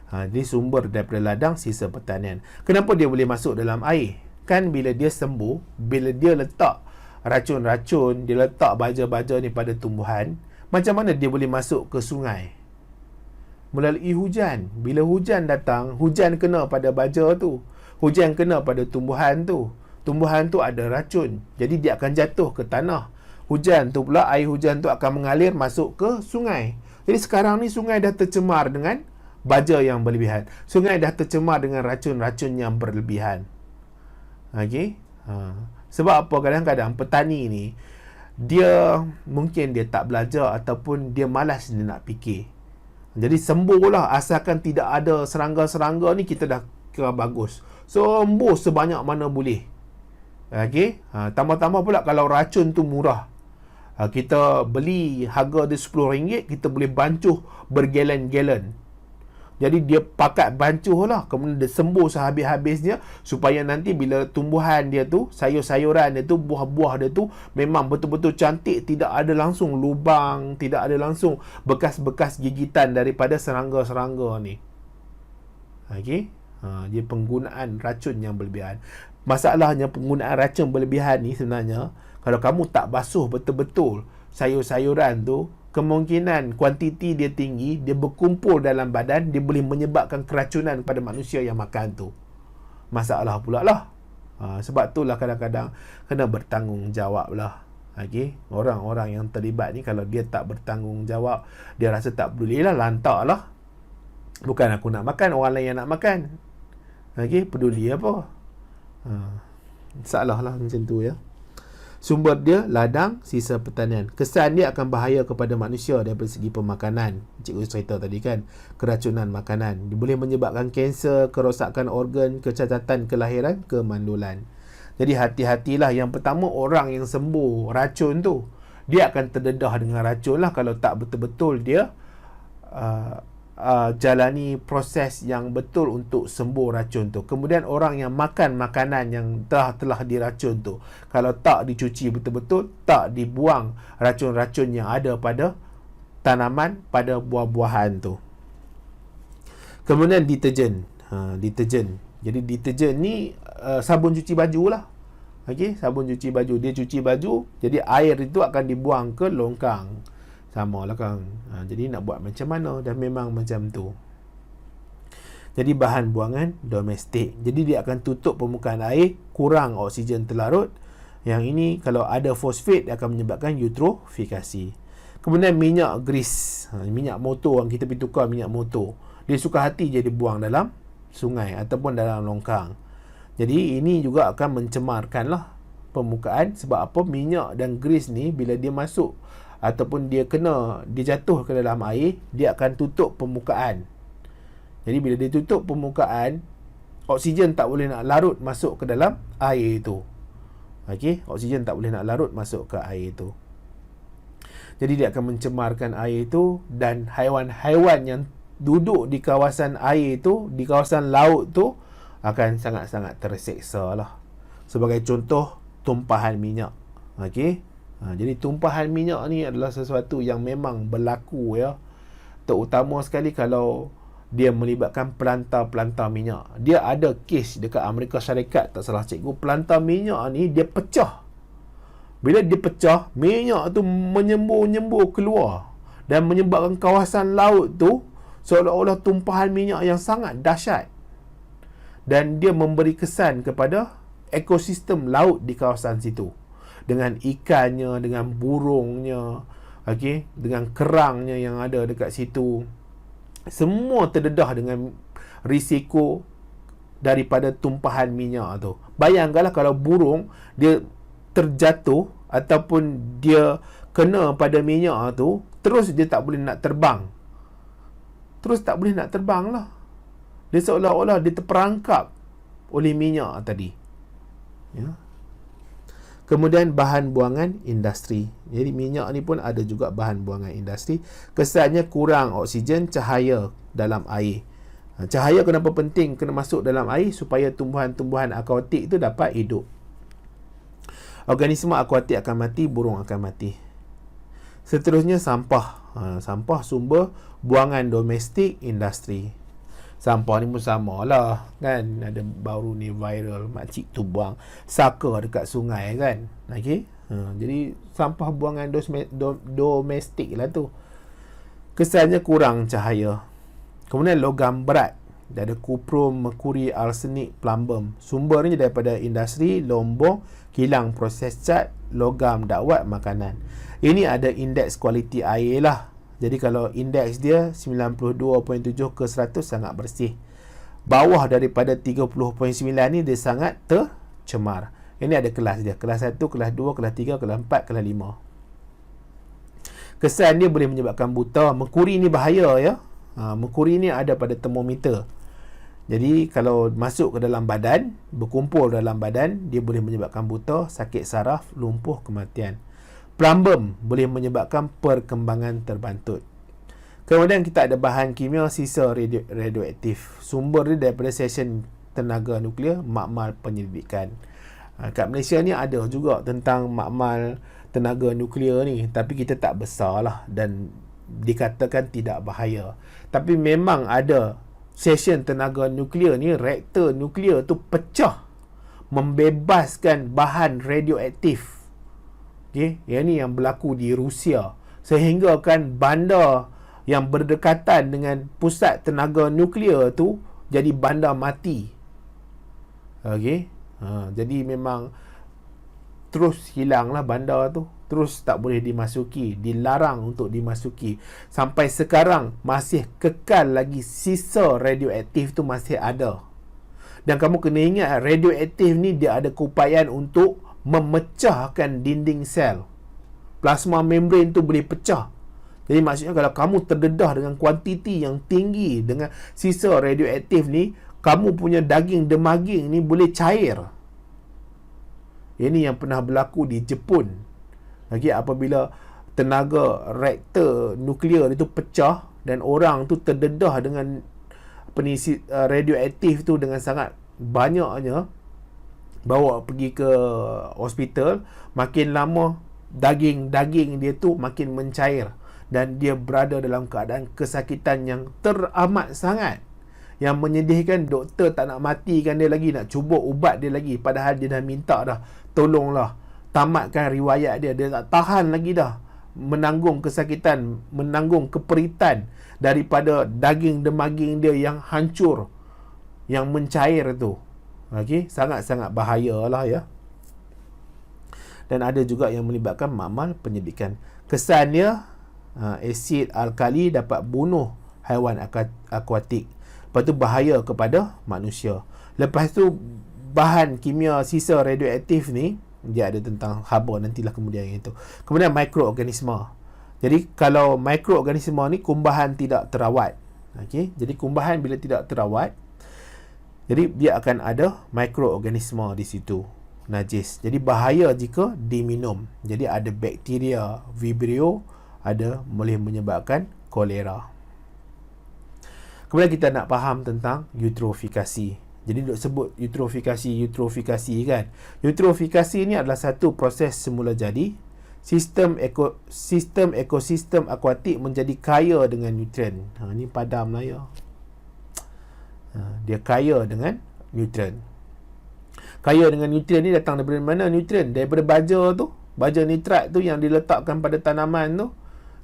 Speaker 1: Ini sumber daripada ladang sisa pertanian. Kenapa dia boleh masuk dalam air? Kan bila dia sembuh, bila dia letak racun-racun, dia letak baja-baja ni pada tumbuhan, macam mana dia boleh masuk ke sungai? Melalui hujan. Bila hujan datang, hujan kena pada baja tu. Hujan kena pada tumbuhan tu. Tumbuhan tu ada racun. Jadi dia akan jatuh ke tanah. Hujan tu pula, air hujan tu akan mengalir masuk ke sungai. Jadi sekarang ni sungai dah tercemar dengan baja yang berlebihan. Sungai dah tercemar dengan racun-racun yang berlebihan. Okey? Sebab apa kadang-kadang petani ni, dia mungkin dia tak belajar ataupun dia malas dia nak fikir. Jadi sembuhlah, asalkan tidak ada serangga-serangga ni, kita dah kira bagus. Sembuh sebanyak mana boleh. Okey, tambah-tambah pula kalau racun tu murah. Kita beli harga dia RM10, kita boleh bancuh bergalen-galen. Jadi dia pakat bancuh lah, kemudian dia sembuh sehabis-habisnya, supaya nanti bila tumbuhan dia tu, sayur-sayuran dia tu, buah-buah dia tu memang betul-betul cantik, tidak ada langsung lubang, tidak ada langsung bekas-bekas gigitan daripada serangga-serangga ni. Okey, dia penggunaan racun yang berlebihan. Masalahnya penggunaan racun berlebihan ni sebenarnya, kalau kamu tak basuh betul-betul sayur-sayuran tu, kemungkinan kuantiti dia tinggi, dia berkumpul dalam badan, dia boleh menyebabkan keracunan pada manusia yang makan tu. Masalah pula lah. Sebab itulah kadang-kadang kena bertanggungjawab lah. Okay? Orang-orang yang terlibat ni, kalau dia tak bertanggungjawab, dia rasa tak peduli lah, lantak lah. Bukan aku nak makan, orang lain yang nak makan. Okay? Peduli apa? Salah lah macam tu ya. Sumber dia ladang sisa pertanian. Kesan dia akan bahaya kepada manusia daripada segi pemakanan. Cikgu cerita tadi kan, keracunan makanan. Dia boleh menyebabkan kanser, kerosakan organ, kecacatan kelahiran, kemandulan. Jadi hati-hatilah. Yang pertama, orang yang sembuh racun tu, dia akan terdedah dengan racun lah kalau tak betul-betul dia jalani proses yang betul untuk sembuh racun tu. Kemudian orang yang makan makanan yang telah diracun tu, kalau tak dicuci betul-betul, tak dibuang racun-racun yang ada pada tanaman, pada buah-buahan tu. Kemudian deterjen. Deterjen. Jadi deterjen ni sabun cuci baju lah. Okey, sabun cuci baju. Dia cuci baju, jadi air itu akan dibuang ke longkang. Sama lah kan. Jadi nak buat macam mana? Dah memang macam tu. Jadi bahan buangan domestik. Jadi dia akan tutup permukaan air, kurang oksigen terlarut. Yang ini kalau ada fosfat, dia akan menyebabkan eutrofikasi. Kemudian minyak grease. Minyak motor, kita pergi tukar minyak motor, dia suka hati je dibuang dalam sungai ataupun dalam longkang. Jadi ini juga akan mencemarkan lah permukaan. Sebab apa? Minyak dan grease ni bila dia masuk ataupun dia jatuh ke dalam air, dia akan tutup permukaan. Jadi bila dia tutup permukaan, oksigen tak boleh nak larut masuk ke dalam air itu. Okey, oksigen tak boleh nak larut masuk ke air itu. Jadi dia akan mencemarkan air itu, dan haiwan-haiwan yang duduk di kawasan air itu, di kawasan laut tu, akan sangat-sangat terseksa lah. Sebagai contoh, tumpahan minyak. Okey. Jadi tumpahan minyak ni adalah sesuatu yang memang berlaku ya. Terutama sekali kalau dia melibatkan pelantar-pelantar minyak. Dia ada kes dekat Amerika Syarikat, tak salah cikgu, pelantar minyak ni dia pecah. Bila dia pecah, minyak tu menyembur-nyembur keluar dan menyebabkan kawasan laut tu seolah-olah tumpahan minyak yang sangat dahsyat. Dan dia memberi kesan kepada ekosistem laut di kawasan situ. Dengan ikannya, dengan burungnya, okey, dengan kerangnya yang ada dekat situ. Semua terdedah dengan risiko daripada tumpahan minyak tu. Bayangkanlah kalau burung dia terjatuh ataupun dia kena pada minyak tu, terus dia tak boleh nak terbang. Terus tak boleh nak terbang lah. Dia seolah-olah dia terperangkap oleh minyak tadi. Ya. Kemudian bahan buangan industri. Jadi minyak ni pun ada juga bahan buangan industri. Kesannya kurang oksigen, cahaya dalam air. Cahaya kenapa penting kena masuk dalam air? Supaya tumbuhan-tumbuhan akuatik itu dapat hidup. Organisma akuatik akan mati, burung akan mati. Seterusnya sampah. Sampah sumber buangan domestik, industri. Sampah ni pun sama lah kan. Ada baru ni viral, makcik tu buang saka dekat sungai kan. Okay? Jadi sampah buangan domestik lah tu. Kesannya kurang cahaya. Kemudian logam berat. Dia ada kuprum, merkuri, arsenik, plumbum. Sumbernya daripada industri, lombong, kilang proses cat, logam dakwat, makanan. Ini ada indeks kualiti air lah. Jadi kalau indeks dia 92.7 ke 100 sangat bersih. Bawah daripada 30.9 ni dia sangat tercemar. Ini ada kelas dia. Kelas 1, kelas 2, kelas 3, kelas 4, kelas 5. Kesan dia boleh menyebabkan buta. Merkuri ni bahaya ya. Merkuri ni ada pada termometer. Jadi kalau masuk ke dalam badan, berkumpul dalam badan, dia boleh menyebabkan buta, sakit saraf, lumpuh, kematian. Plumbum boleh menyebabkan perkembangan terbantut. Kemudian kita ada bahan kimia sisa radioaktif. Sumber dia daripada stesen tenaga nuklear, makmal penyelidikan. Kat Malaysia ni ada juga tentang makmal tenaga nuklear ni, tapi kita tak besar lah dan dikatakan tidak bahaya. Tapi memang ada stesen tenaga nuklear ni, reaktor nuklear tu pecah, membebaskan bahan radioaktif. Okay? Yang ni yang berlaku di Rusia. Sehingga kan bandar yang berdekatan dengan pusat tenaga nuklear tu jadi bandar mati. Okay? Jadi memang terus hilanglah bandar tu. Terus tak boleh dimasuki. Dilarang untuk dimasuki. Sampai sekarang masih kekal lagi sisa radioaktif tu masih ada. Dan kamu kena ingat radioaktif ni dia ada keupayaan untuk memecahkan dinding sel. Plasma membran tu boleh pecah. Jadi maksudnya kalau kamu terdedah dengan kuantiti yang tinggi dengan sisa radioaktif ni, kamu punya daging demaging ni boleh cair. Ini yang pernah berlaku di Jepun. Apabila tenaga reaktor nuklear itu pecah dan orang tu terdedah dengan radioaktif tu dengan sangat banyaknya, bawa pergi ke hospital, makin lama daging dia tu makin mencair dan dia berada dalam keadaan kesakitan yang teramat sangat, yang menyedihkan. Doktor tak nak matikan dia lagi, nak cuba ubat dia lagi, padahal dia dah minta dah, tolonglah tamatkan riwayat dia. Dia tak tahan lagi dah menanggung kesakitan, menanggung keperitan daripada daging demaging dia yang hancur, yang mencair tu. Sangat-sangat bahayalah ya. Dan ada juga yang melibatkan makmal penyelidikan. Kesan dia, asid alkali dapat bunuh haiwan akuatik. Lepas tu bahaya kepada manusia. Lepas tu bahan kimia sisa radioaktif ni, dia ada tentang haba, nantilah kemudian itu. Kemudian mikroorganisma. Jadi kalau mikroorganisma ni kumbahan tidak terawat. Jadi kumbahan bila tidak terawat, jadi dia akan ada mikroorganisma di situ, najis. Jadi bahaya jika diminum. Jadi ada bakteria Vibrio, ada boleh menyebabkan kolera. Kemudian kita nak faham tentang eutrofikasi. Jadi duk sebut eutrofikasi kan. Eutrofikasi ni adalah satu proses semula jadi. Sistem ekosistem akuatik menjadi kaya dengan nutrien. Ni padam lah ya. Dia kaya dengan nutrien. Kaya dengan nutrien ni datang daripada mana nutrien? Daripada baja tu. Baja nitrat tu yang diletakkan pada tanaman tu.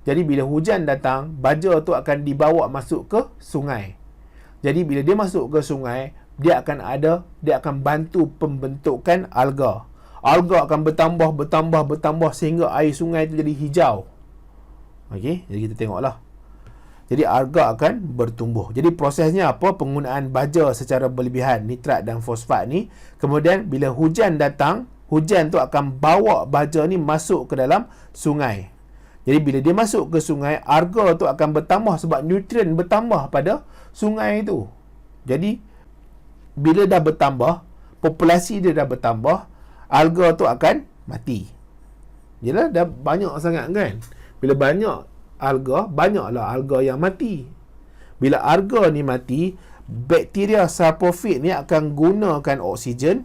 Speaker 1: Jadi bila hujan datang, baja tu akan dibawa masuk ke sungai. Jadi bila dia masuk ke sungai, dia akan bantu pembentukan alga. Alga akan bertambah sehingga air sungai tu jadi hijau. Jadi kita tengoklah. Jadi alga akan bertumbuh. Jadi prosesnya apa? Penggunaan baja secara berlebihan, nitrat dan fosfat ni. Kemudian bila hujan datang, hujan tu akan bawa baja ni masuk ke dalam sungai. Jadi bila dia masuk ke sungai, alga tu akan bertambah sebab nutrien bertambah pada sungai tu. Jadi bila dah bertambah, populasi dia dah bertambah, alga tu akan mati. Yalah, dah banyak sangat kan. Bila banyak alga, banyaklah alga yang mati. Bila alga ni mati, bakteria saprophyte ni akan gunakan oksigen.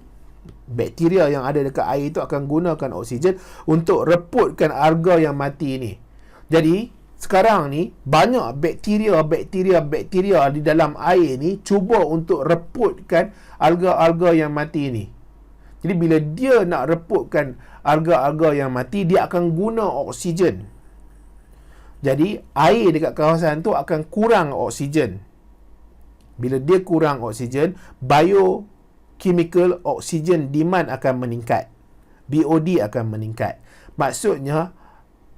Speaker 1: Bakteria yang ada dekat air tu akan gunakan oksigen untuk reputkan alga yang mati ni. Jadi sekarang ni banyak bakteria di dalam air ni cuba untuk reputkan alga-alga yang mati ni. Jadi bila dia nak reputkan alga-alga yang mati, dia akan guna oksigen. Jadi air dekat kawasan tu akan kurang oksigen. Bila dia kurang oksigen, biochemical oxygen demand akan meningkat. BOD akan meningkat. Maksudnya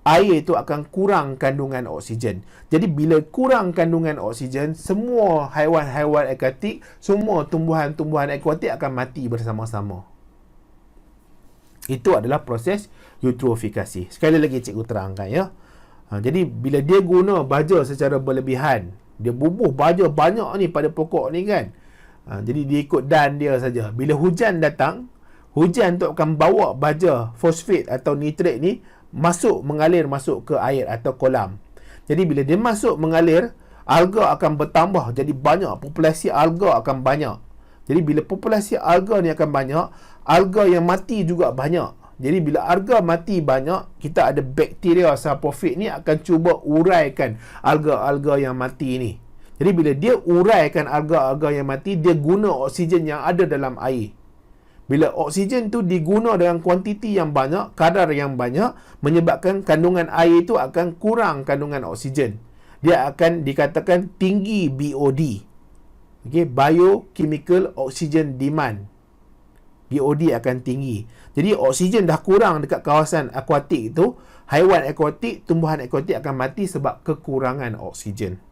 Speaker 1: air tu akan kurang kandungan oksigen. Jadi bila kurang kandungan oksigen, semua haiwan-haiwan akuatik, semua tumbuhan-tumbuhan akuatik akan mati bersama-sama. Itu adalah proses eutrofikasi. Sekali lagi cikgu terangkan ya. Jadi bila dia guna baja secara berlebihan, dia bubuh baja banyak ni pada pokok ni kan. Jadi dia ikut dan dia saja. Bila hujan datang, hujan tu akan bawa baja fosfat atau nitrat ni mengalir masuk ke air atau kolam. Jadi bila dia masuk mengalir, alga akan bertambah. Jadi banyak, populasi alga akan banyak. Jadi bila populasi alga ni akan banyak, alga yang mati juga banyak. Jadi bila alga mati banyak, kita ada bakteria saprophyte ni akan cuba uraikan alga-alga yang mati ni. Jadi bila dia uraikan alga-alga yang mati, dia guna oksigen yang ada dalam air. Bila oksigen tu diguna dengan kuantiti yang banyak, kadar yang banyak, menyebabkan kandungan air tu akan kurang kandungan oksigen. Dia akan dikatakan tinggi BOD. Okay, biochemical oxygen demand. BOD akan tinggi. Jadi oksigen dah kurang dekat kawasan akuatik itu, haiwan akuatik, tumbuhan akuatik akan mati sebab kekurangan oksigen.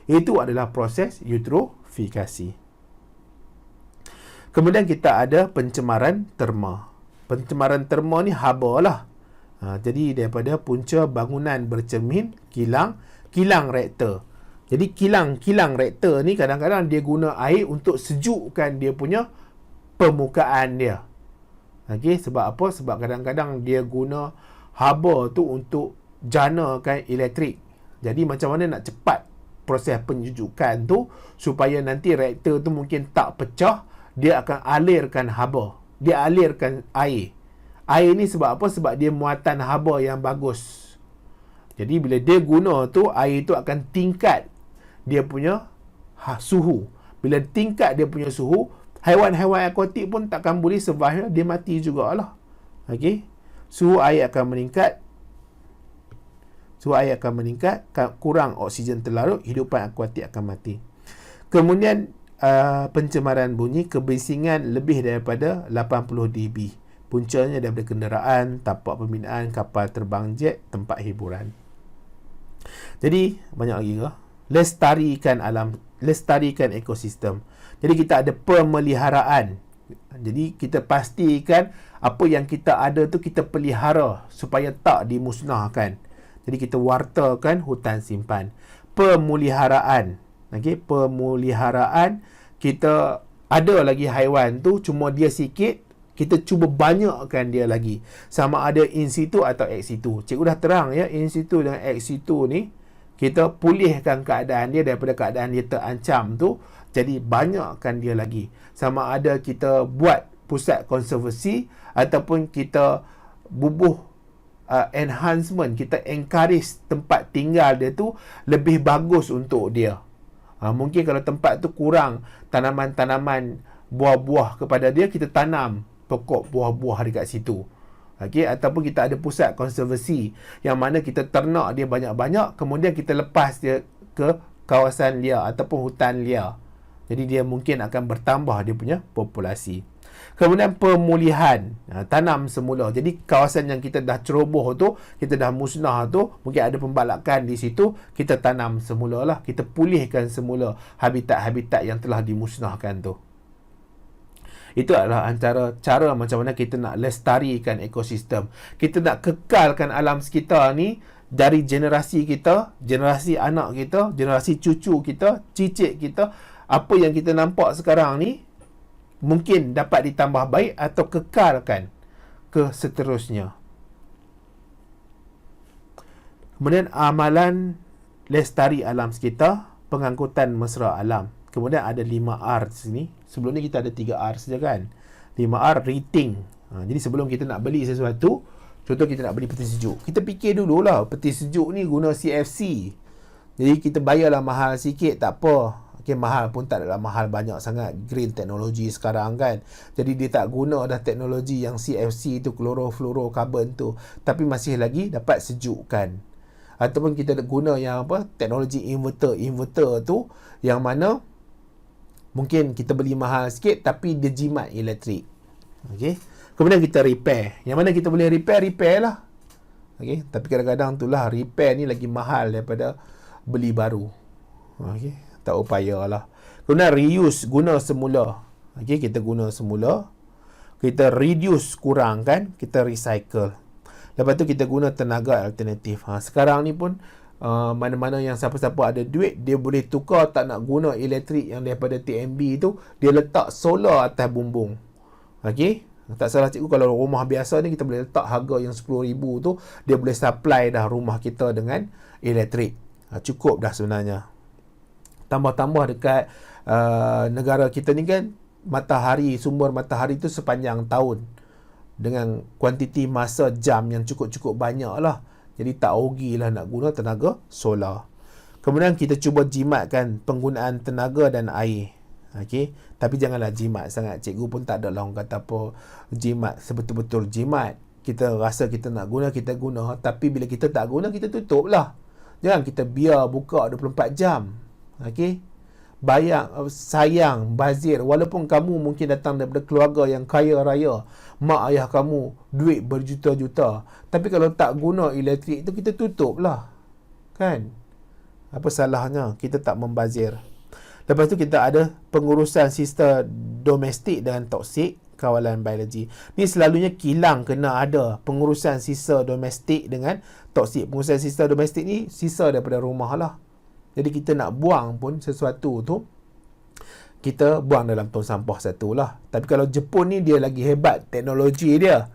Speaker 1: Itu adalah proses eutrofikasi. Kemudian kita ada pencemaran terma. Pencemaran terma ni haba lah. Jadi daripada punca bangunan bercermin, kilang reaktor. Jadi kilang reaktor ni kadang-kadang dia guna air untuk sejukkan dia punya permukaan dia. Okey, sebab apa? Sebab kadang-kadang dia guna haba tu untuk janakan elektrik. Jadi macam mana nak cepat proses penyejukan tu supaya nanti reaktor tu mungkin tak pecah, dia akan alirkan haba. Dia alirkan air. Air ni sebab apa? Sebab dia muatan haba yang bagus. Jadi bila dia guna tu, air tu akan tingkat dia punya suhu. Bila tingkat dia punya suhu, haiwan-haiwan akuatik pun takkan boleh survive, dia mati jugalah. Okey. Suhu air akan meningkat. Kurang oksigen terlarut, hidupan akuatik akan mati. Kemudian pencemaran bunyi, kebisingan lebih daripada 80 dB. Puncanya daripada kenderaan, tapak pembinaan, kapal terbang jet, tempat hiburan. Jadi banyak lagi ke? Lestarikan alam, lestarikan ekosistem. Jadi kita ada pemeliharaan. Jadi kita pastikan apa yang kita ada tu kita pelihara supaya tak dimusnahkan. Jadi kita wartakan hutan simpan. Pemuliharaan. Okey, pemuliharaan, kita ada lagi haiwan tu, cuma dia sikit, kita cuba banyakkan dia lagi. Sama ada in situ atau ex situ. Cikgu dah terang ya, in situ dengan ex situ ni, kita pulihkan keadaan dia daripada keadaan dia terancam tu, jadi banyakkan dia lagi. Sama ada kita buat pusat konservasi ataupun kita bubuh enhancement, kita encourage tempat tinggal dia tu lebih bagus untuk dia. Mungkin kalau tempat tu kurang tanaman-tanaman buah-buah kepada dia, kita tanam pokok buah-buah dekat situ. Okey, ataupun kita ada pusat konservasi yang mana kita ternak dia banyak-banyak, kemudian kita lepas dia ke kawasan liar ataupun hutan liar. Jadi dia mungkin akan bertambah dia punya populasi. Kemudian pemulihan, tanam semula. Jadi kawasan yang kita dah ceroboh tu, kita dah musnah tu, mungkin ada pembalakan di situ, kita tanam semula lah. Kita pulihkan semula habitat-habitat yang telah dimusnahkan tu. Itu adalah antara cara macam mana kita nak lestarikan ekosistem. Kita nak kekalkan alam sekitar ni dari generasi kita, generasi anak kita, generasi cucu kita, cicit kita. Apa yang kita nampak sekarang ni mungkin dapat ditambah baik atau kekalkan ke seterusnya. Kemudian amalan lestari alam sekitar, pengangkutan mesra alam. Kemudian ada 5R di sini. Sebelum ni kita ada 3R saja kan. 5R, rating. Jadi sebelum kita nak beli sesuatu, contoh kita nak beli peti sejuk, kita fikir dululah, peti sejuk ni guna CFC. Jadi kita bayarlah mahal sikit, tak apa. Okay, mahal pun tak adalah mahal banyak sangat. Green teknologi sekarang kan. Jadi dia tak guna dah teknologi yang CFC tu, chlorofluorocarbon tu. Tapi masih lagi dapat sejukkan. Ataupun kita guna yang teknologi inverter tu, yang mana mungkin kita beli mahal sikit tapi dia jimat elektrik. Okey. Kemudian kita repair. Yang mana kita boleh repair lah. Okey, tapi kadang-kadang itulah repair ni lagi mahal daripada beli baru. Okey, tak upayalah. Kemudian reuse, guna semula. Okey, kita guna semula. Kita reduce, kurangkan, kita recycle. Lepas tu kita guna tenaga alternatif. Sekarang ni pun mana-mana yang siapa-siapa ada duit, dia boleh tukar, tak nak guna elektrik yang daripada TMB tu, dia letak solar atas bumbung. Okey, tak salah cikgu, kalau rumah biasa ni kita boleh letak harga yang 10,000 tu, dia boleh supply dah rumah kita dengan elektrik. Cukup dah sebenarnya. Tambah-tambah dekat negara kita ni kan, matahari, sumber matahari tu sepanjang tahun dengan kuantiti masa jam yang cukup-cukup banyak lah. Jadi tak rugilah nak guna tenaga solar. Kemudian kita cuba jimatkan penggunaan tenaga dan air. Okey, tapi janganlah jimat sangat. Cikgu pun tak ada lah orang kata apa jimat, sebetul-betul jimat. Kita rasa kita nak guna, kita guna. Tapi bila kita tak guna, kita tutup lah. Jangan kita biar buka 24 jam. Okey, sayang, bazir. Walaupun kamu mungkin datang daripada keluarga yang kaya raya, mak ayah kamu duit berjuta-juta, tapi kalau tak guna elektrik tu, kita tutup lah kan. Apa salahnya kita tak membazir? Lepas tu kita ada pengurusan sisa domestik dan toksik, kawalan biologi. Ni selalunya kilang kena ada pengurusan sisa domestik dengan toksik. Pengurusan sisa domestik ni sisa daripada rumah lah. Jadi kita nak buang pun sesuatu tu, kita buang dalam tong sampah satu lah. Tapi kalau Jepun ni dia lagi hebat teknologi dia.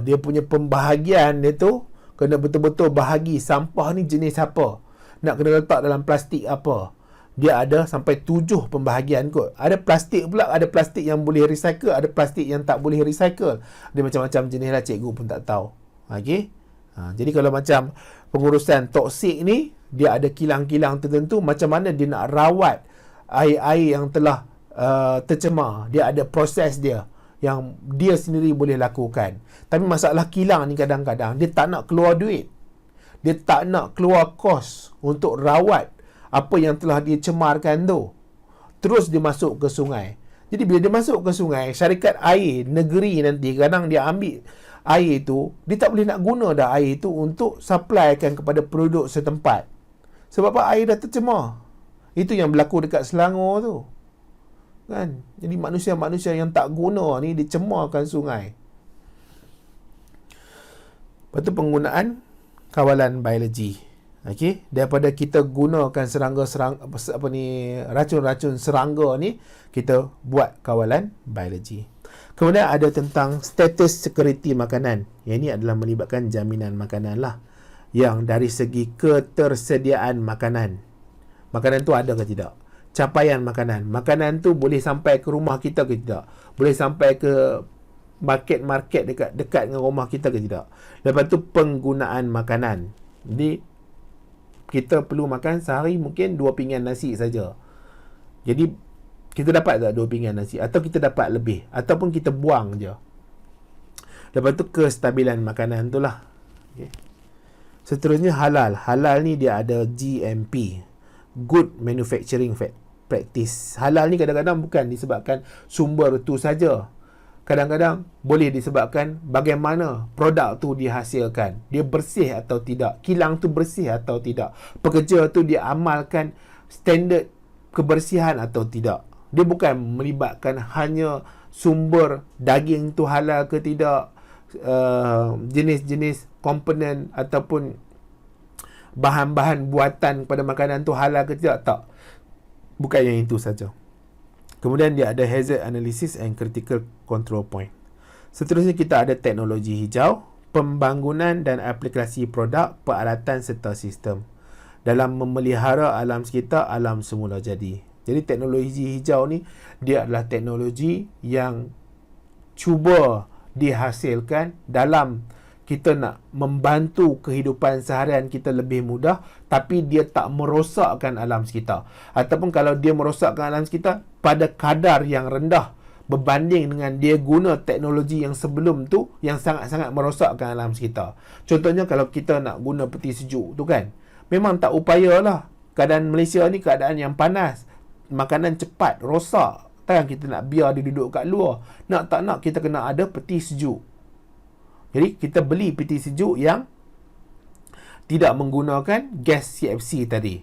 Speaker 1: Dia punya pembahagian dia tu kena betul-betul bahagi sampah ni jenis apa, nak kena letak dalam plastik apa. Dia ada sampai 7 pembahagian kot. Ada plastik pula, ada plastik yang boleh recycle, ada plastik yang tak boleh recycle. Dia macam-macam jenis lah, cikgu pun tak tahu. Okey. Jadi kalau macam pengurusan toksik ni, dia ada kilang-kilang tertentu, macam mana dia nak rawat air-air yang telah tercemar. Dia ada proses dia yang dia sendiri boleh lakukan. Tapi masalah kilang ni kadang-kadang dia tak nak keluar duit. Dia tak nak keluar kos untuk rawat apa yang telah dia cemarkan tu. Terus dia masuk ke sungai. Jadi bila dia masuk ke sungai, syarikat air negeri nanti kadang dia ambil air tu, dia tak boleh nak guna dah air tu untuk supplykan kepada penduduk setempat. Sebab apa? Air dah tercemar. Itu yang berlaku dekat Selangor tu. Kan? Jadi manusia-manusia yang tak guna ni dicemarkan sungai. Lepas tu penggunaan kawalan biologi. Okey, daripada kita gunakan racun-racun serangga ni, kita buat kawalan biologi. Kemudian ada tentang status security makanan. Yang ini adalah melibatkan jaminan makanan lah. Yang dari segi ketersediaan makanan. Makanan tu ada ke tidak? Capaian makanan. Makanan tu boleh sampai ke rumah kita ke tidak? Boleh sampai ke market-market dekat dengan rumah kita ke tidak? Lepas tu penggunaan makanan. Jadi kita perlu makan sehari mungkin 2 pinggan nasi saja. Jadi kita dapat tak 2 pinggan nasi? Atau kita dapat lebih? Ataupun kita buang je? Lepas tu kestabilan makanan tu lah. Okay. Seterusnya halal. Halal ni dia ada GMP, Good Manufacturing Practice. Halal ni kadang-kadang bukan disebabkan sumber tu saja. kadang-kadang boleh disebabkan bagaimana produk tu dihasilkan. Dia bersih atau tidak, kilang tu bersih atau tidak, pekerja tu dia amalkan standard kebersihan atau tidak. Dia bukan melibatkan hanya sumber daging tu halal ke tidak, jenis-jenis komponen ataupun bahan-bahan buatan pada makanan tu halal ke tidak. Tak, bukan yang itu saja. Kemudian dia ada hazard analysis and critical control point. Seterusnya kita ada teknologi hijau, pembangunan dan aplikasi produk, peralatan serta sistem dalam memelihara alam sekitar, alam semula jadi. Jadi teknologi hijau ni dia adalah teknologi yang cuba dihasilkan dalam kita nak membantu kehidupan seharian kita lebih mudah, tapi dia tak merosakkan alam sekitar. Ataupun kalau dia merosakkan alam sekitar pada kadar yang rendah berbanding dengan dia guna teknologi yang sebelum tu yang sangat-sangat merosakkan alam sekitar. Contohnya kalau kita nak guna peti sejuk tu kan, memang tak upayalah. Keadaan Malaysia ni keadaan yang panas, makanan cepat rosak. Takkan kita nak biar dia duduk kat luar. Nak tak nak kita kena ada peti sejuk. Jadi kita beli peti sejuk yang tidak menggunakan gas CFC tadi.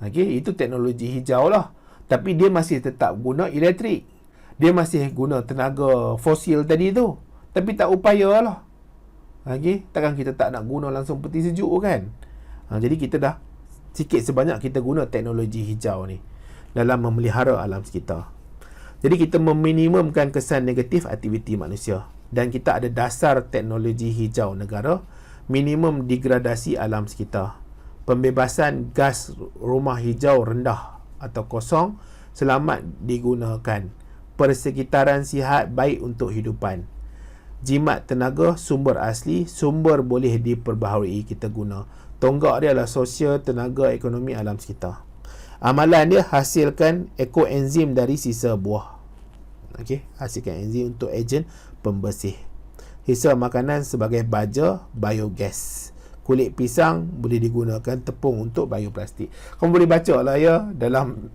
Speaker 1: Okey, itu teknologi hijau lah. Tapi dia masih tetap guna elektrik. Dia masih guna tenaga fosil tadi tu. Tapi tak upaya lah. Okey, takkan kita tak nak guna langsung peti sejuk kan? Jadi kita dah sikit sebanyak kita guna teknologi hijau ni dalam memelihara alam sekitar. Jadi kita meminimumkan kesan negatif aktiviti manusia. Dan kita ada dasar teknologi hijau negara, minimum degradasi alam sekitar, pembebasan gas rumah hijau rendah atau kosong, selamat digunakan, persekitaran sihat baik untuk hidupan, jimat tenaga, sumber asli, sumber boleh diperbaharui kita guna. Tonggak dia adalah sosial, tenaga, ekonomi, alam sekitar. Amalan dia hasilkan ekoenzim dari sisa buah. Okey, hasilkan enzim untuk ejen pembersih. Sisa makanan sebagai baja, biogas. Kulit pisang boleh digunakan tepung untuk bioplastik. Kamu boleh baca lah ya dalam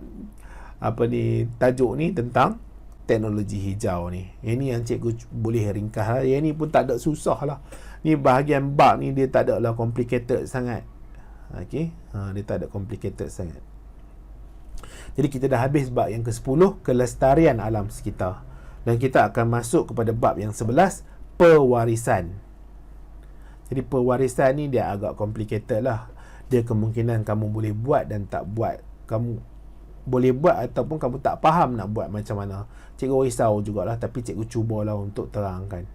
Speaker 1: tajuk ni tentang teknologi hijau ni. Ini yang cikgu boleh ringkas lah. Yang ni pun tak ada susah lah. Ni bahagian bab ni dia tak ada lah complicated sangat. Okey, dia tak ada complicated sangat. Jadi kita dah habis bab yang ke-10, kelestarian alam sekitar. Dan kita akan masuk kepada bab yang 11, pewarisan. Jadi pewarisan ni dia agak complicated lah. Dia kemungkinan kamu boleh buat dan tak buat. Kamu boleh buat ataupun kamu tak faham nak buat macam mana. Cikgu risau jugalah, tapi cikgu cubalah untuk terangkan.